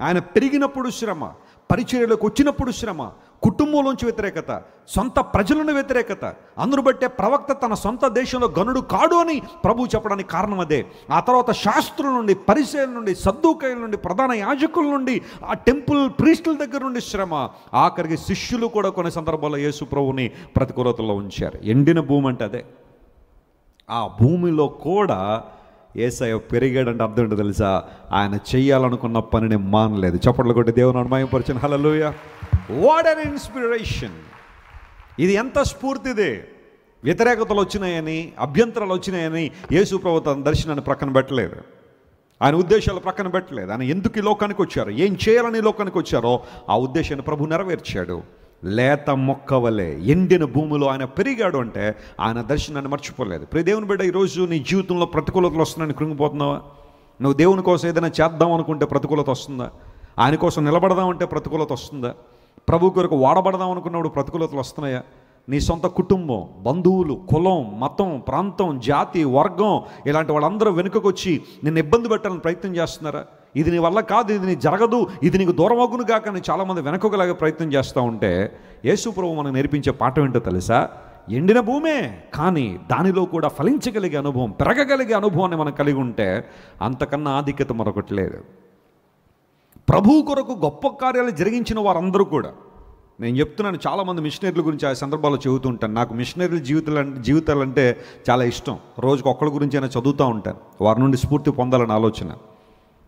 ఆయన పెరిగినప్పుడు శ్రమ, పరిచర్యలోకి వచ్చినప్పుడు శ్రమ, కుటుంబంలోంచి వ్యతిరేకత, సొంత ప్రజలను వ్యతిరేకత. అందును బట్టే ప్రవక్త తన సొంత దేశంలో గనుడు కాడు అని ప్రభువు చెప్పడానికి కారణం అదే. ఆ తర్వాత శాస్త్రుల నుండి, పరిసయ్యుల నుండి, సద్దూకయ్యుల నుండి, ప్రధాన యాజకుల నుండి, ఆ టెంపుల్ ప్రీస్టుల దగ్గర నుండి శ్రమ, ఆఖరికి శిష్యులు కూడా కొన్ని సందర్భాల్లో యేసు ప్రభువుని ప్రతికూలతలో ఉంచారు. ఎండిన భూమి అంటే అదే. ఆ భూమిలో కూడా యేసయ్య పెరిగాడంటే అర్థం ఏంటో తెలుసా? ఆయన చెయ్యాలనుకున్న పనిని మానలేదు. చప్పట్లు కొట్టి దేవుని మహిమపరచండి. హల్లెలూయా. What an inspiration! ఇది ఎంత స్ఫూర్తిదే. వ్యతిరేకతలు వచ్చినాయని, అభ్యంతరాలు వచ్చినాయని యేసు ప్రభు తన దర్శనాన్ని ప్రక్కన పెట్టలేదు, ఆయన ఉద్దేశాలు ప్రక్కన పెట్టలేదు. ఆయన ఎందుకు ఈ లోకానికి వచ్చారో, ఏం చేయాలని ఈ లోకానికి వచ్చారో ఆ ఉద్దేశాన్ని ప్రభు నెరవేర్చాడు. లేత మొక్కవలే ఎండిన భూమిలో ఆయన పెరిగాడు అంటే ఆయన దర్శనాన్ని మర్చిపోలేదు. ప్రియ దేవుని బిడ్డ, ఈరోజు నీ జీవితంలో ప్రతికూలతలు వస్తున్నాయని కృంగిపోతున్నావా? నువ్వు దేవుని కోసం ఏదైనా చేద్దాం అనుకుంటే ప్రతికూలత వస్తుందా? ఆయన కోసం నిలబడదామంటే ప్రతికూలత వస్తుందా? ప్రభు కొరకు వాడబడదాం అనుకున్నప్పుడు ప్రతికూలతలు వస్తున్నాయా? నీ సొంత కుటుంబం, బంధువులు, కులం, మతం, ప్రాంతం, జాతి, వర్గం ఇలాంటి వాళ్ళందరూ వెనుకకు వచ్చి నిన్ను ఇబ్బంది పెట్టాలని ప్రయత్నం చేస్తున్నారా? ఇది నీ వల్ల కాదు, ఇది నీ జరగదు, ఇది నీకు దూరం అగును గాక అని చాలామంది వెనకలాగా ప్రయత్నం చేస్తూ ఉంటే యేసు ప్రభు మనకు నేర్పించే పాఠం ఏంటో తెలుసా? ఎండిన భూమే, కానీ దానిలో కూడా ఫలించగలిగే అనుభవం, పెరగగలిగే అనుభవాన్ని మనం కలిగి ఉంటే అంతకన్నా ఆధిక్యత మరొకటి లేదు. ప్రభువు కొరకు గొప్ప కార్యాలు జరిగించిన వారందరూ కూడా, నేను చెప్తున్నాను, చాలామంది మిషనరీల గురించి ఆ సందర్భాల్లో చెబుతుంటాను. నాకు మిషనరీల జీవితాలు అంటే చాలా ఇష్టం. రోజుకు ఒక్కళ్ళ గురించి అయినా చదువుతూ ఉంటాను, వారి నుండి స్ఫూర్తి పొందాలని ఆలోచన.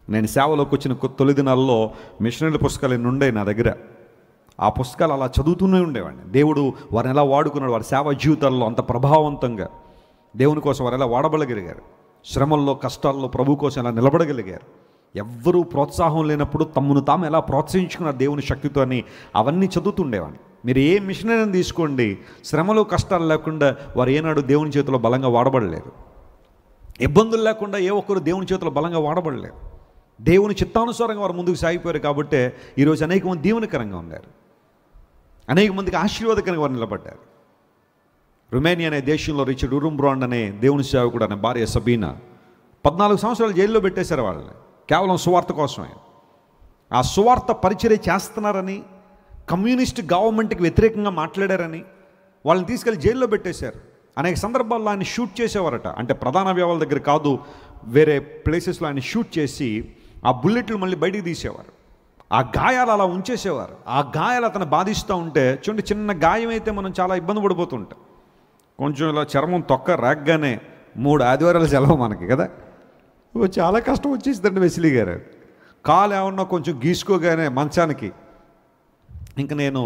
నేను సేవలోకి వచ్చిన తొలి దినాల్లో మిషనరీల పుస్తకాలు ఎన్ని ఉండే నా దగ్గర. ఆ పుస్తకాలు అలా చదువుతూనే ఉండేవాడిని. దేవుడు వారిని ఎలా వాడుకున్నాడు, వారి సేవ జీవితాల్లో అంత ప్రభావవంతంగా దేవుని కోసం వారు ఎలా వాడబడగలిగారు, శ్రమల్లో, కష్టాల్లో ప్రభు కోసం ఎలా నిలబడగలిగారు, ఎవ్వరూ ప్రోత్సాహం లేనప్పుడు తమను తాము ఎలా ప్రోత్సహించుకున్నారు దేవుని శక్తితో అని అవన్నీ చదువుతుండేవాడిని. మీరు ఏ మిషనరీని తీసుకోండి, శ్రమలు, కష్టాలు లేకుండా వారు ఏనాడు దేవుని చేతిలో బలంగా వాడబడలేదు. ఇబ్బందులు లేకుండా ఏ ఒక్కరు దేవుని చేతిలో బలంగా వాడబడలేదు. దేవుని చిత్తానుసారంగా వారు ముందుకు సాగిపోయారు. కాబట్టి ఈరోజు అనేక మంది దీవెనకరంగా ఉన్నారు, అనేక మందికి ఆశీర్వాదకరంగా వారు నిలబడ్డారు. రొమేనియా అనే దేశంలో రిచర్డ్ ఉరుంబ్రాండ్ అనే దేవుని సేవకుడు అనే భార్య సబీనా 14 సంవత్సరాలు జైల్లో పెట్టేశారు వాళ్ళని, కేవలం సువార్త కోసమే. ఆ సువార్త పరిచర్య చేస్తున్నారని, కమ్యూనిస్ట్ గవర్నమెంట్కి వ్యతిరేకంగా మాట్లాడారని వాళ్ళని తీసుకెళ్ళి జైల్లో పెట్టేశారు. అనేక సందర్భాల్లో ఆయన షూట్ చేసేవారట. అంటే ప్రధాన వ్యవాల దగ్గర కాదు, వేరే ప్లేసెస్లో ఆయన షూట్ చేసి ఆ బుల్లెట్లు మళ్ళీ బయటికి తీసేవారు. ఆ గాయాలు అలా ఉంచేసేవారు. ఆ గాయాలు అతను బాధిస్తూ ఉంటే, చూడండి, చిన్న గాయం అయితే మనం చాలా ఇబ్బంది పడిపోతుంటాం. కొంచెం ఇలా చర్మం తొక్క రాగ్గానే 3 ఆదివారాలు సెలవు మనకి కదా, చాలా కష్టం వచ్చేసిందండి వెస్లీ గారు. కాలు ఏమన్నా కొంచెం గీసుకోగానే మంచానికి ఇంక నేను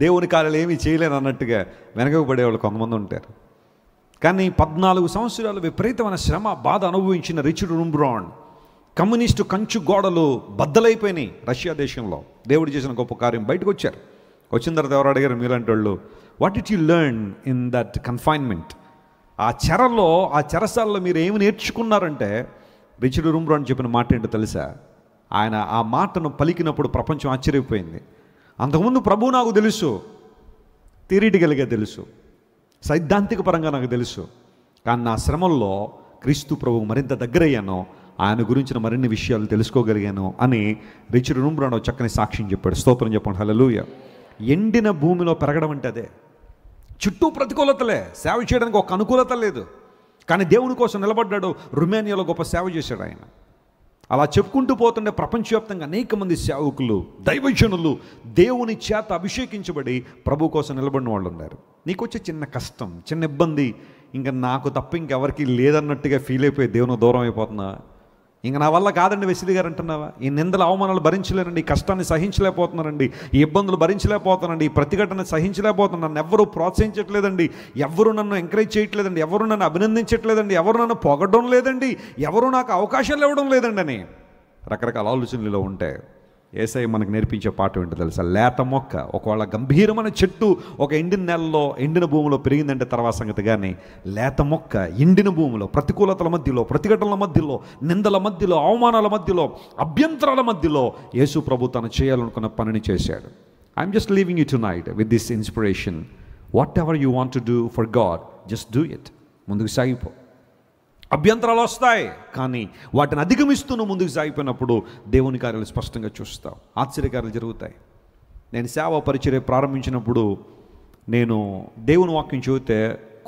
దేవుని కార్యాలు ఏమీ చేయలేను అన్నట్టుగా వెనకకు పడేవాళ్ళు కొంతమంది ఉంటారు. కానీ 14 సంవత్సరాలు విపరీతమైన శ్రమ, బాధ అనుభవించిన రిచర్డ్ ఉరుంబ్రాండ్ కమ్యూనిస్టు కంచు గోడలు బద్దలైపోయినాయి రష్యా దేశంలో. దేవుడు చేసిన గొప్ప కార్యం, బయటకు వచ్చారు. వచ్చిన తర్వాత ఎవరు అడిగారు మీలాంటి వాళ్ళు, what did you learn in that confinement? ఆ చెరలో, ఆ చెరసాలలో మీరు ఏమి నేర్చుకున్నారంటే, రిచర్డ్ రుంబ్రాన్ చెప్పిన మాట ఏంటో తెలుసా? ఆయన ఆ మాటను పలికినప్పుడు ప్రపంచం ఆశ్చర్యపోయింది. అంతకుముందు ప్రభువు నాకు తెలుసు, థియరిటికల్గా తెలుసు, సైద్ధాంతిక పరంగా నాకు తెలుసు, కానీ నా శ్రమల్లో క్రీస్తు ప్రభువు మరింత దగ్గరయ్యాను, ఆయన గురించిన మరిన్ని విషయాలు తెలుసుకోగలిగాను అని రిచర్డ్ రుంబ్రాన్ చక్కని సాక్ష్యం చెప్పాడు. స్తోత్రం చెప్పండి, హల్లెలూయా. ఎండిన భూమిలో పెరగడం అంటే అదే. చుట్టూ ప్రతికూలతలే, సేవ చేయడానికి ఒక అనుకూలత లేదు, కానీ దేవుని కోసం నిలబడ్డాడు. రొమేనియాలో గొప్ప సేవ చేశాడు ఆయన. అలా చెప్పుకుంటూ పోతుండే ప్రపంచవ్యాప్తంగా అనేక మంది సేవకులు, దైవజనులు దేవుని చేత అభిషేకించబడి ప్రభు కోసం నిలబడిన వాళ్ళు ఉన్నారు. నీకు వచ్చే చిన్న కష్టం, చిన్న ఇబ్బంది, ఇంకా నాకు తప్ప ఇంకెవరికి లేదన్నట్టుగా ఫీల్ అయిపోయి దేవుని దూరం అయిపోతున్నా, ఇంక నా వల్ల కాదండి వెసిలి గారు అంటున్నావా, ఈ నిందల అవమానాలు భరించలేనండి, ఈ కష్టాన్ని సహించలేకపోతున్నానండి, ఈ ఇబ్బందులు భరించలేకపోతున్నానండి, ఈ ప్రతిఘటన సహించలేకపోతున్నాను, నన్ను ఎవరు ప్రోత్సహించట్లేదండి, ఎవరు నన్ను ఎంకరేజ్ చేయట్లేదండి, ఎవరు నన్ను అభినందించట్లేదండి, ఎవరు నన్ను పొగడం లేదండి, ఎవరు నాకు అవకాశాలు ఇవ్వడం లేదండి అని రకరకాల ఆలోచనలు ఉంటాయి. యేసయ్య మనకు నేర్పించే పాఠం ఏంటో తెలుసా? లేత మొక్క ఒకవేళ గంభీరమైన చెట్టు ఒక ఎండిన నెలలో, ఎండిన భూమిలో పెరిగిందంటే తర్వాత సంగతి, కానీ లేత మొక్క ఎండిన భూమిలో, ప్రతికూలతల మధ్యలో, ప్రతిఘటనల మధ్యలో, నిందల మధ్యలో, అవమానాల మధ్యలో, అభ్యంతరాల మధ్యలో యేసు ప్రభు తను చేయాలనుకున్న పనిని చేశాడు. I'm just leaving you tonight with this inspiration. Whatever you want to do for God, just do it. ముందుకు సాగిపో. అభ్యంతరాలు వస్తాయి, కానీ వాటిని అధిగమిస్తూ నువ్వు ముందుకు సాగిపోయినప్పుడు దేవుని కార్యాలు స్పష్టంగా చూస్తావు, ఆశ్చర్యకార్యాలు జరుగుతాయి. నేను సేవ పరిచర్య ప్రారంభించినప్పుడు నేను దేవుని వాక్యం చెబితే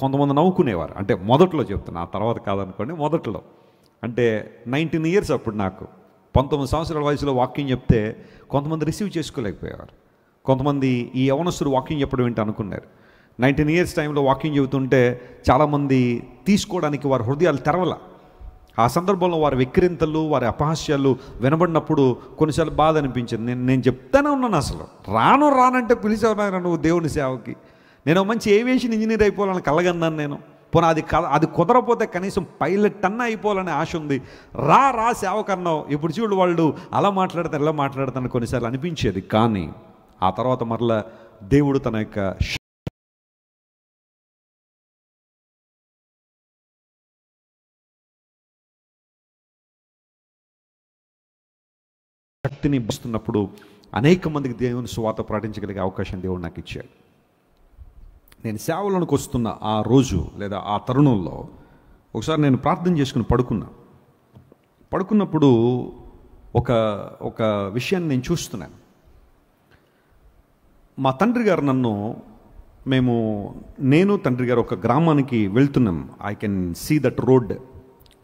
కొంతమంది నవ్వుకునేవారు. అంటే మొదట్లో చెప్తున్నా, ఆ తర్వాత కాదనుకోండి, మొదట్లో అంటే 19 years అప్పుడు నాకు 19 సంవత్సరాల వయసులో వాక్యం చెప్తే కొంతమంది రిసీవ్ చేసుకోలేకపోయేవారు. కొంతమంది ఈ యవనస్తుడు వాక్యం చెప్పడం ఏంటి అనుకున్నారు. 19 years టైంలో వాక్యం చెబుతుంటే చాలామంది తీసుకోవడానికి వారి హృదయాలు తెరవల. ఆ సందర్భంలో వారి వెక్కిరింతలు, వారి అపహాస్యాలు వినబడినప్పుడు కొన్నిసార్లు బాధ అనిపించింది. నేను చెప్తానే ఉన్నాను, అసలు రానంటే పిలిచేవారు నువ్వు దేవుని సేవకి, నేను మంచి ఏవియేషన్ ఇంజనీర్ అయిపోవాలని కలగన్నాను నేను. పోనీ అది కుదరపోతే కనీసం పైలట్ అన్న అయిపోవాలనే ఆశ ఉంది. రా సేవకన్నావు. ఇప్పుడు చూడు వాళ్ళు అలా మాట్లాడతారు, ఇలా మాట్లాడతాను కొన్నిసార్లు అనిపించేది. కానీ ఆ తర్వాత మరలా దేవుడు తన యొక్క శక్తిని ఇస్తున్నప్పుడు అనేక మందికి దేవుని సువార్త ప్రకటించగలిగే అవకాశం దేవుడు నాకు ఇచ్చాడు. నేను సేవలోనికి వస్తున్న ఆ రోజు లేదా ఆ తరుణంలో ఒకసారి నేను ప్రార్థన చేసుకుని పడుకున్నప్పుడు ఒక విషయాన్ని నేను చూస్తున్నాను. మా తండ్రి గారు నేను తండ్రి గారు ఒక గ్రామానికి వెళ్తున్నాం. I can see that road.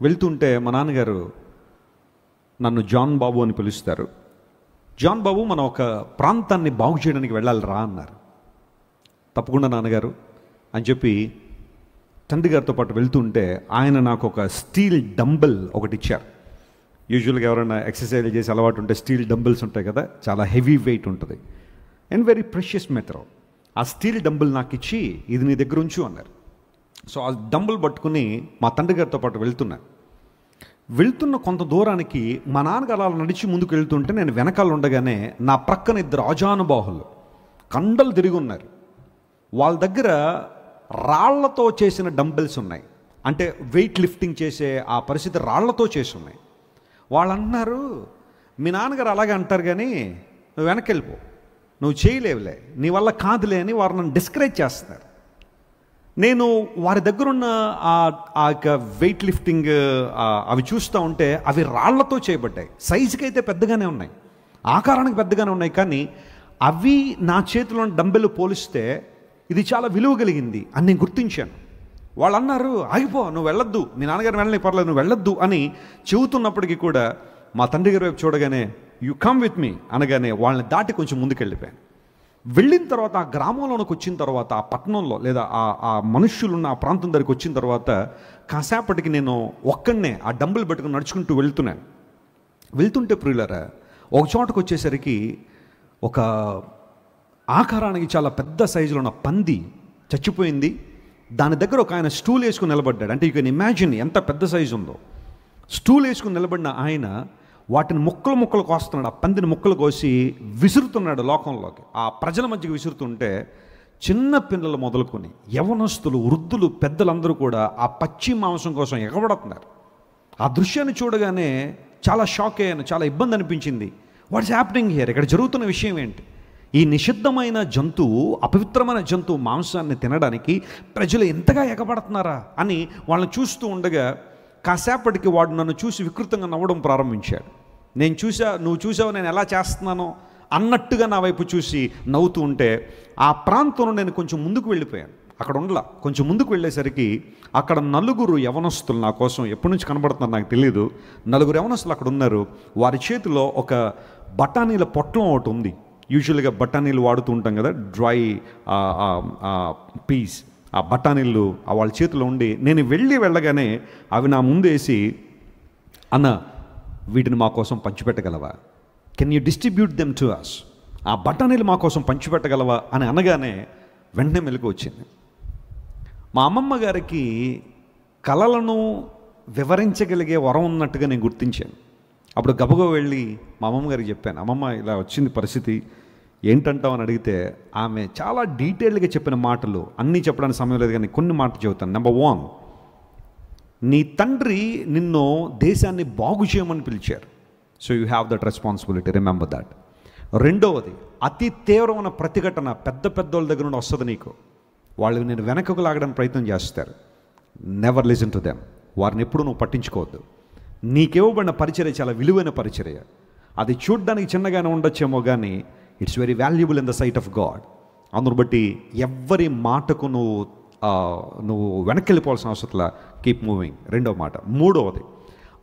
వెళ్తుంటే మా నాన్నగారు నన్ను జాన్ బాబు అని పిలుస్తారు. జాన్ బాబు, మనం ఒక ప్రాంతాన్ని బాగు చేయడానికి వెళ్ళాలి రా అన్నారు. తప్పకుండా నాన్నగారు అని చెప్పి తండ్రి గారితో పాటు వెళ్తుంటే ఆయన నాకు ఒక స్టీల్ డంబెల్ ఒకటి ఇచ్చారు. యూజువల్గా ఎవరైనా ఎక్సర్సైజ్ చేసి అలవాటు ఉంటే స్టీల్ డంబెల్స్ ఉంటాయి కదా, చాలా హెవీ వెయిట్ ఉంటుంది అండ్ వెరీ ప్రెషియస్ మెటీరియల్. ఆ స్టీల్ డంబెల్ నాకు ఇచ్చి ఇది నీ దగ్గర ఉంచు అన్నారు. సో ఆ డంబెల్ పట్టుకుని మా తండ్రి గారితో పాటు వెళ్తున్న కొంత దూరానికి మా నాన్నగారు అలా నడిచి ముందుకు వెళ్తుంటే నేను వెనకాల ఉండగానే నా ప్రక్కన 2 ఆజానుబాహులు కండలు తిరిగి ఉన్నారు. వాళ్ళ దగ్గర రాళ్లతో చేసిన డంబెల్స్ ఉన్నాయి. అంటే వెయిట్ లిఫ్టింగ్ చేసే ఆ పరిస్థితి రాళ్లతో చేసి ఉన్నాయి. వాళ్ళు అన్నారు, మీ నాన్నగారు అలాగే అంటారు కానీ నువ్వు వెనక్కి వెళ్ళిపో, నువ్వు చేయలేవులే, నీ వల్ల కాదులే అని వారు నన్ను డిస్కరేజ్ చేస్తున్నారు. నేను వారి దగ్గరున్న ఆ యొక్క వెయిట్ లిఫ్టింగ్ అవి చూస్తూ ఉంటే అవి రాళ్లతో చేయబడ్డాయి. సైజుకి అయితే పెద్దగానే ఉన్నాయి, ఆకారానికి పెద్దగానే ఉన్నాయి, కానీ అవి నా చేతిలో డంబెల్ పోలిస్తే ఇది చాలా విలువ కలిగింది అని నేను గుర్తించాను. వాళ్ళు అన్నారు, ఆగిపో, నువ్వు వెళ్ళొద్దు, మీ నాన్నగారు వెళ్ళని పర్లేదు, నువ్వు వెళ్ళొద్దు అని చెబుతున్నప్పటికీ కూడా మా తండ్రి గారి వైపు చూడగానే యు కమ్ విత్ మీ అనగానే వాళ్ళని దాటి కొంచెం ముందుకు వెళ్ళిపోయాను. వెళ్ళిన తర్వాత ఆ గ్రామంలోకి వచ్చిన తర్వాత, ఆ పట్టణంలో లేదా ఆ మనుష్యులున్న ఆ ప్రాంతం దగ్గరికి వచ్చిన తర్వాత కాసేపటికి నేను ఒక్కడనే ఆ డంబుల్ పెట్టుకుని నడుచుకుంటూ వెళ్తుంటే ప్రియులారా, ఒక చోటకు వచ్చేసరికి ఒక ఆకారానికి చాలా పెద్ద సైజులో ఉన్న పంది చచ్చిపోయింది. దాని దగ్గర ఒక ఆయన స్టూల్ వేసుకుని నిలబడ్డాడు. అంటే యూ కెన్ ఇమాజిన్ ఎంత పెద్ద సైజు ఉందో. స్టూల్ వేసుకుని నిలబడిన ఆయన వాటిని ముక్కలు ముక్కలు కోస్తున్నాడు. ఆ పందిని ముక్కలు కోసి విసురుతున్నాడు లోకంలోకి. ఆ ప్రజల మధ్యకి విసురుతుంటే చిన్న పిల్లలు మొదలుకొని యవనస్తులు, వృద్ధులు, పెద్దలందరూ కూడా ఆ పచ్చి మాంసం కోసం ఎగబడుతున్నారు. ఆ దృశ్యాన్ని చూడగానే చాలా షాక్ అయ్యాను, చాలా ఇబ్బంది అనిపించింది. What's happening here? ఇక్కడ జరుగుతున్న విషయం ఏంటి? ఈ నిషిద్ధమైన జంతువు, అపవిత్రమైన జంతువు మాంసాన్ని తినడానికి ప్రజలు ఎంతగా ఎగబడుతున్నారా అని వాళ్ళని చూస్తూ ఉండగా కాసేపటికి వాడు నన్ను చూసి వికృతంగా నవ్వడం ప్రారంభించాడు. నేను చూసా, నువ్వు చూసావు నేను ఎలా చేస్తున్నానో అన్నట్టుగా నా వైపు చూసి నవ్వుతూ ఉంటే ఆ ప్రాంతంలో నేను కొంచెం ముందుకు వెళ్ళిపోయాను. అక్కడ ఉండలా. కొంచెం ముందుకు వెళ్ళేసరికి అక్కడ నలుగురు యవనస్తులు నా కోసం ఎప్పటి నుంచి కనబడుతున్నారు నాకు తెలియదు. నలుగురు యవనస్తులు అక్కడ ఉన్నారు. వారి చేతిలో ఒక బఠానీల పొట్లం ఒకటి ఉంది. యూజువల్గా బఠానీలు వాడుతూ ఉంటాం కదా, డ్రై పీస్. ఆ బఠానీలు వాళ్ళ చేతిలో ఉండి నేను వెళ్ళగానే అవి నా ముందేసి, అన్న వీటిని మా కోసం పంచిపెట్టగలవా? Can you distribute them to us? ఆ బఠానీలు మా కోసం పంచిపెట్టగలవా అని అనగానే వెంటనే మెలకు వచ్చింది. మా అమ్మమ్మ గారికి కళలను వివరించగలిగే వరం ఉన్నట్టుగా నేను గుర్తించాను. అప్పుడు గబగబా వెళ్ళి మా అమ్మమ్మ గారికి చెప్పాను, అమ్మమ్మ ఇలా వచ్చింది పరిస్థితి, ఏంటంటావు అని అడిగితే ఆమె చాలా డీటెయిల్గా చెప్పిన మాటలు అన్నీ చెప్పడానికి సమయం లేదు కానీ కొన్ని మాటలు చెబుతాను. నెంబర్ 1, నీ తండ్రి నిన్ను దేశాన్ని బాగు చేయమని పిలిచారు. So you have that responsibility, remember that. రెండవది, అతి తీవ్రమైన ప్రతిఘటన పెద్దోళ్ళ దగ్గర నుండి వస్తుంది నీకు. వాళ్ళు నేను వెనకకు లాగడానికి ప్రయత్నం చేస్తారు. Never listen to them. వారిని ఎప్పుడు నువ్వు పట్టించుకోవద్దు. నీకివ్వబడిన పరిచర్య చాలా విలువైన పరిచర్య. అది చూడ్డానికి చిన్నగానే ఉండొచ్చేమో కానీ it's very valuable in the sight of God. అందును బట్టి ఎవ్వరి మాటకు నువ్వు వెనక్కి వెళ్ళిపోవాల్సిన అవసరంలా, కీప్ మూవింగ్. రెండవ మాట. మూడవది,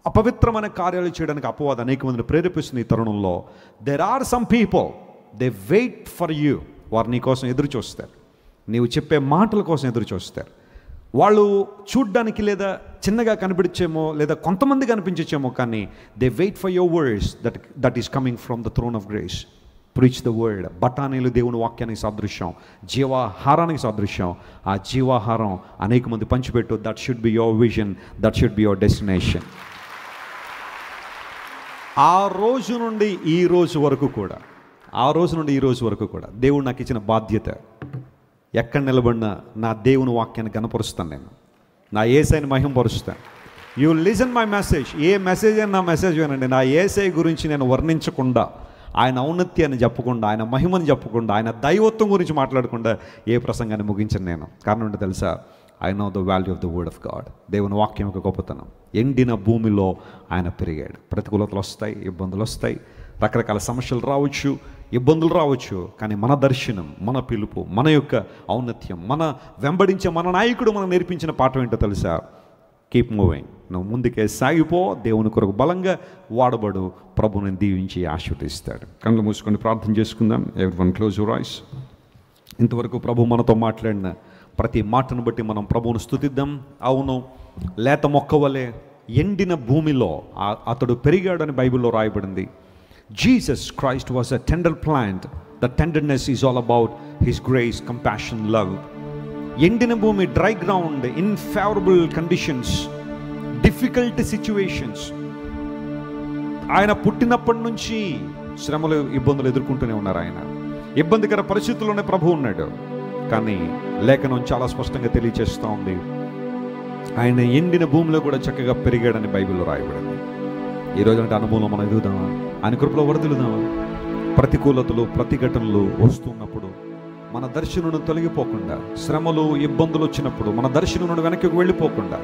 అపవిత్రమైన కార్యాలు చేయడానికి అపవాదం అనేక మందిని ప్రేరేపిస్తున్న ఈ తరుణంలో there are some people they wait for you. వారు నీ కోసం ఎదురు చూస్తారు, నీవు చెప్పే మాటల కోసం ఎదురు చూస్తారు. వాళ్ళు చూడ్డానికి లేదా చిన్నగా కనిపించేమో లేదా కొంతమంది కనిపించేమో కానీ they wait for your words that is coming from the throne of grace. Preach the word. బఠానీలు దేవుని వాక్యానికి సాదృశ్యం, జీవాహారానికి సాదృశ్యం. ఆ జీవాహారం అనేక మంది పంచిపెట్టు. That should be your vision, that should be your destination. ఆ రోజు నుండి ఈ రోజు వరకు కూడా దేవుడు నాకు ఇచ్చిన బాధ్యత, ఎక్కడ నిలబడినా నా దేవుని వాక్యాన్ని గణపరుస్తాను, నేను నా యేసయ్యని మహిమపరుస్తాను. You listen my message. ఏ మెసేజ్ అయినా నా మెసేజ్ వినండి. నా యేసయ్య గురించి నేను వర్ణించకుండా, ఆయన ఔన్నత్యాన్ని చెప్పకుండా, ఆయన మహిమని చెప్పకుండా, ఆయన దైవత్వం గురించి మాట్లాడకుండా ఏ ప్రసంగాన్ని ముగించను నేను. కారణం ఏంటో తెలుసా? I know the value of the word of God. దేవుని వాక్యం యొక్క గొప్పతనం. ఎండిన భూమిలో ఆయన పెరిగాడు. ప్రతికూలతలు వస్తాయి, ఇబ్బందులు వస్తాయి, రకరకాల సమస్యలు రావచ్చు, ఇబ్బందులు రావచ్చు. కానీ మన దర్శనం, మన పిలుపు, మన యొక్క ఔన్నత్యం, మన వెంబడించే మన నాయకుడు మనకు నేర్పించిన పాఠం ఏంటో తెలుసా? Keep moving. నువ్వు ముందుకే సాగిపో, దేవుని కొరకు బలంగా వాడబడు, ప్రభుని దీవించి ఆశీర్వదిస్తాడు. కళ్ళు మూసుకొని ప్రార్థన చేసుకుందాం. Everyone close your eyes. ఇంతవరకు ప్రభు మనతో మాట్లాడిన ప్రతి మాటను బట్టి మనం ప్రభువును స్తుతిద్దాం. అవును, లేత మొక్క వలె ఎండిన భూమిలో అతడు పెరిగాడని బైబిల్లో రాయబడింది. Jesus Christ was a tender plant. The tenderness is all about His grace, compassion, love. ఎండిన భూమి, dry ground, unfavourable conditions, difficult situations. ఆయన పుట్టినప్పటి నుంచి శ్రమలు, ఇబ్బందులు ఎదుర్కొంటూనే ఉన్నారు. ఆయన ఇబ్బందికర పరిస్థితుల్లోనే ప్రభు ఉన్నాడు. కానీ లేఖనం చాలా స్పష్టంగా తెలియచేస్తూ ఉంది, ఆయన ఎండిన భూమిలో కూడా చక్కగా పెరిగాడని బైబిల్లో రాయబడింది. ఈరోజు అంటే అనుభవంలో మనం ఎదుగుదామా? ఆయన కృపలో వరదలుదామా? ప్రతికూలతలు, ప్రతిఘటనలు వస్తున్నప్పుడు మన దర్శనం నుండి తొలగిపోకుండా, శ్రమలు, ఇబ్బందులు వచ్చినప్పుడు మన దర్శనం నుండి వెనక్కి వెళ్ళిపోకుండా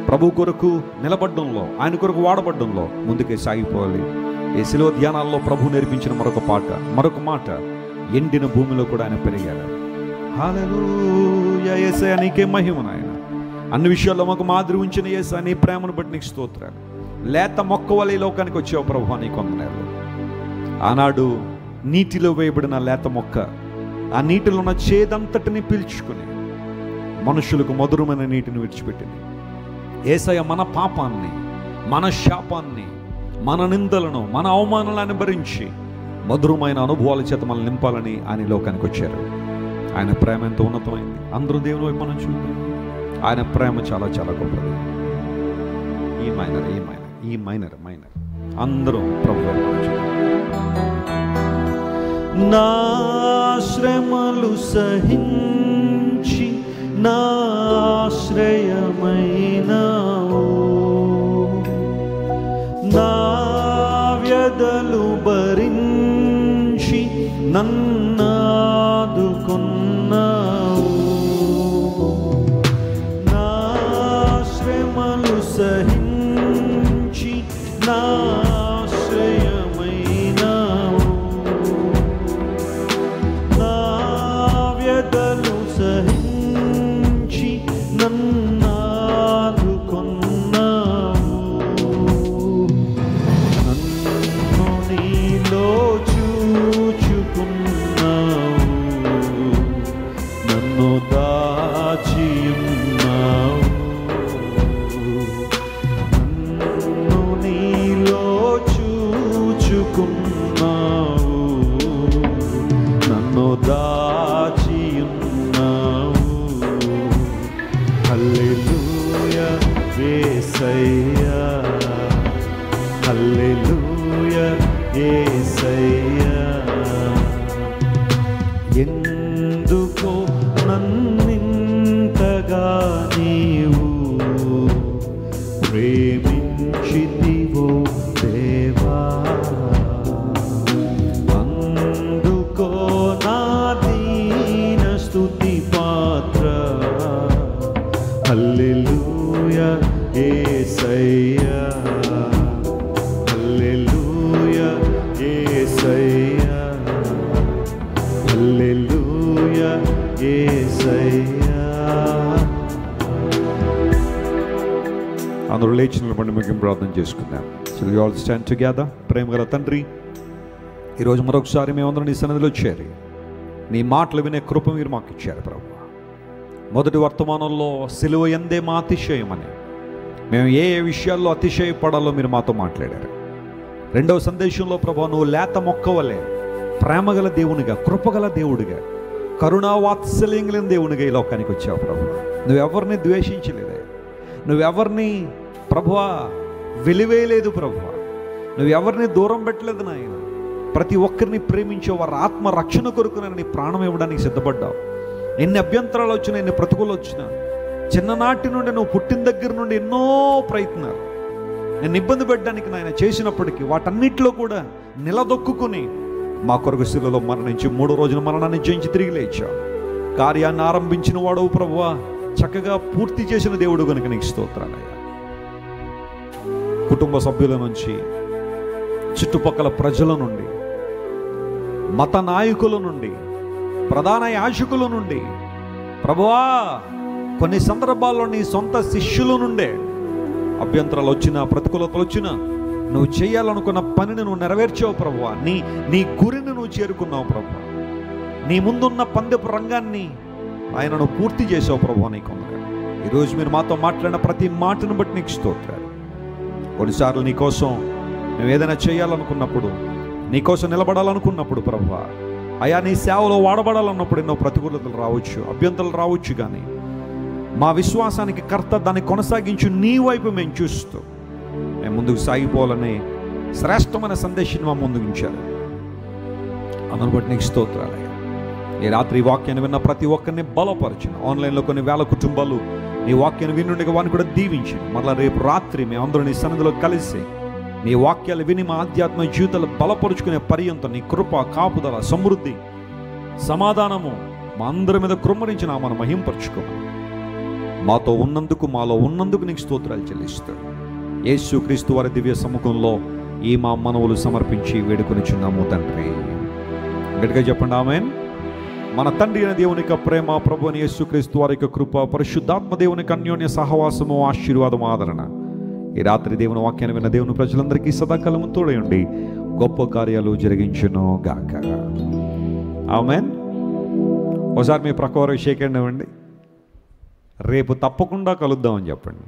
ప్రభు కొరకు నిలబడ్డంలో, ఆయన కొరకు వాడబడ్డంలో ముందుకే సాగిపోవాలి. ఈ శిలువ ధ్యానాల్లో ప్రభు నేర్పించిన మరొక మాట, ఎండిన భూమిలో కూడా ఆయన పెరిగాడు. హల్లెలూయా. యేసయ్య నీకే మహిమ నాయన. అన్ని విషయాల్లో మాకు మాదిరి ఉంచిన యేసయ్య, నీ ప్రేమను బట్టి నీకు స్తోత్రాలు. లేత మొక్క వలె ఈ లోకానికి వచ్చావు ప్రభు, నీకు వందనాలు. ఆనాడు నీటిలో వేయబడిన లేత మొక్క ఆ నీటిలో ఉన్న చేదంతటిని పీల్చుకుని మనుషులకు మధురమైన నీటిని విడిచిపెట్టింది. యేసయ్య మన పాపాన్ని, మన శాపాన్ని, మన నిందలను, మన అవమానాలను భరించి మధురమైన అనుభవాల చేత మనల్ని నింపాలని ఆయన లోకానికి వచ్చారు. ఆయన ప్రేమ ఎంతో ఉన్నతమైంది. అందరూ దేవుని వైపు మనం చూద్దాం. ఆయన ప్రేమ చాలా చాలా గొప్పది. ఈ మైనర్ ఈ మైనర్ అందరూ ప్రభు వైపు చూద్దాం. నా శ్రమలు సహించి నా ఆశ్రయమైనావు, నా వ్యధలు భరించి నన్నాదుకున్నావు, నా శ్రమలు సహించి నా ఆశ్రయమైనావు, నా వ్యధలు సహించి నన్నాదుకున్నావు, నన్ను నీలో చూచుకున్నావు, నన్ను దాచియున్నావు, నన్ను నీలో చూచుకున్నావు, నన్ను దాచియున్నావు. హల్లెలూయా యేసయ్యా, హల్లెలూయా యేసయ్యా. ఎందుకో నన్నింతగా నీవు ప్రేమించితివో దేవా, అందుకో నా దీన స్తుతి పాత్ర. హల్లెలూయా యేసయ్యా, హల్లెలూయా యేసయ్యా, హల్లెలూయా యేసయ్యా. అందరూ లేచి నిలబడి మేము ప్రార్థన చేసుకుందాం. Shall we all stand together? ప్రేమ గల తండ్రి, ఈరోజు మరొకసారి మేమందరం నీ సన్నిధిలో చేరి నీ మాటలు వినే కృప మీరు మాకు ఇచ్చారు ప్రభు. మొదటి వర్తమానంలో సిలువ యందే మా అతిశయమని, మేము ఏ ఏ విషయాల్లో అతిశయపడాలో మీరు మాతో మాట్లాడారు. రెండవ సందేశంలో ప్రభు, నువ్వు లేత మొక్కవలే ప్రేమగల దేవునిగా, కృపగల దేవుడిగా, కరుణా వాత్సల్యం కలిగిన దేవునిగా ఈ లోకానికి వచ్చావు ప్రభు. నువ్వెవరిని ద్వేషించలేదే, నువ్వెవరిని ప్రభువా వెలివేయలేదు ప్రభువా, నువ్వెవరిని దూరం పెట్టలేదు నాయన. ప్రతి ఒక్కరిని ప్రేమించే వారి ఆత్మ రక్షణ కొరకు నీ ప్రాణం ఇవ్వడానికి సిద్ధపడ్డావు. ఎన్ని అభ్యంతరాలు వచ్చినా, ఎన్ని ప్రతికూలు వచ్చినా, చిన్ననాటి నుండి నువ్వు పుట్టిన దగ్గర నుండి ఎన్నో ప్రయత్నాలు నేను ఇబ్బంది పెట్టడానికి నాయన చేసినప్పటికీ వాటన్నిటిలో కూడా నిలదొక్కుని మా కొరకు శిలువలో మరణించి 3వ రోజున మరణాన్ని జయించి తిరిగి లేచావు. కార్యాన్ని ఆరంభించిన వాడవు ప్రభువా, చక్కగా పూర్తి చేసిన దేవుడు కనుక నీకు స్తోత్రాలయ్యా. కుటుంబ సభ్యుల నుంచి, చుట్టుపక్కల ప్రజల నుండి, మత నాయకుల నుండి, ప్రధాన యాజకుల నుండి ప్రభువా, కొన్ని సందర్భాల్లో నీ సొంత శిష్యుల నుండే అభ్యంతరాలు వచ్చినా, ప్రతికూలతలు వచ్చినా, నువ్వు చేయాలనుకున్న పనిని నువ్వు నెరవేర్చావు ప్రభువా. నీ గురిని నువ్వు చేరుకున్నావు ప్రభువా. నీ ముందున్న పందెపు రంగాన్ని ఆయన నువ్వు పూర్తి చేసావు ప్రభువా. నీకు ఈరోజు మీరు మాతో మాట్లాడిన ప్రతి మాటను బట్టి నీకు స్తోత్రాలు. కొన్నిసార్లు నీకోసం మేము ఏదైనా చేయాలనుకున్నప్పుడు, నీకోసం నిలబడాలనుకున్నప్పుడు ప్రభువా, అయా నీ సేవలో వాడబడాలన్నప్పుడు ఎన్నో ప్రతికూలతలు రావచ్చు, అభ్యంతరాలు రావచ్చు. కానీ మా విశ్వాసానికి కర్త, దాన్ని కొనసాగించు నీ వైపు మేము చూస్తూ మేము ముందుకు సాగిపోవాలనే శ్రేష్టమైన సందేశాన్ని మా ముందుకు ఉంచారు. అందును బట్టి నీకు స్తోత్రాలయ్యా. ఈ రాత్రి వాక్యాన్ని విన్న ప్రతి ఒక్కరిని బలపరిచిన, ఆన్లైన్లో కొన్ని వేల కుటుంబాలు నీ వాక్యాన్ని వినుండగా వాడిని కూడా దీవించిన. మళ్ళీ రేపు రాత్రి మేమందరూ నీ సన్నిధిలో కలిసి నీ వాక్యాలు విని మా ఆధ్యాత్మ జీవితాలు బలపరుచుకునే పర్యంతం నీ కృప, కాపుదల, సమృద్ధి, సమాధానము మా అందరి మీద కృమ్మరించిన మనం మహింపరచుకోమని మాతో ఉన్నందుకు, మాలో ఉన్నందుకు నీకు స్తోత్రాలు చెల్లిస్తాడు. యేసు క్రీస్తు వారి దివ్య సముఖంలో ఈ మా మనవులు సమర్పించి వేడుకొనిచున్నాము తండ్రి. గట్టిగా చెప్పండి ఆమేన్. మన తండ్రి అయిన దేవుని యొక్క ప్రేమ, ప్రభు అని యేసు క్రీస్తు వారి యొక్క కృప, పరిశుద్ధాత్మ దేవుని యొక్క అన్యోన్య సహవాసము, ఆశీర్వాదము, ఆదరణ ఈ రాత్రి దేవుని వాక్యాన్ని విన్న దేవుని ప్రజలందరికీ సదాకాలము తోడయండి, గొప్ప కార్యాలు జరిగించును గాక. ఆమేన్. ఒకసారి మీ ప్రకారం షేక్ హ్యాండ్ ఇవ్వండి. రేపు తప్పకుండా కలుద్దామని చెప్పండి.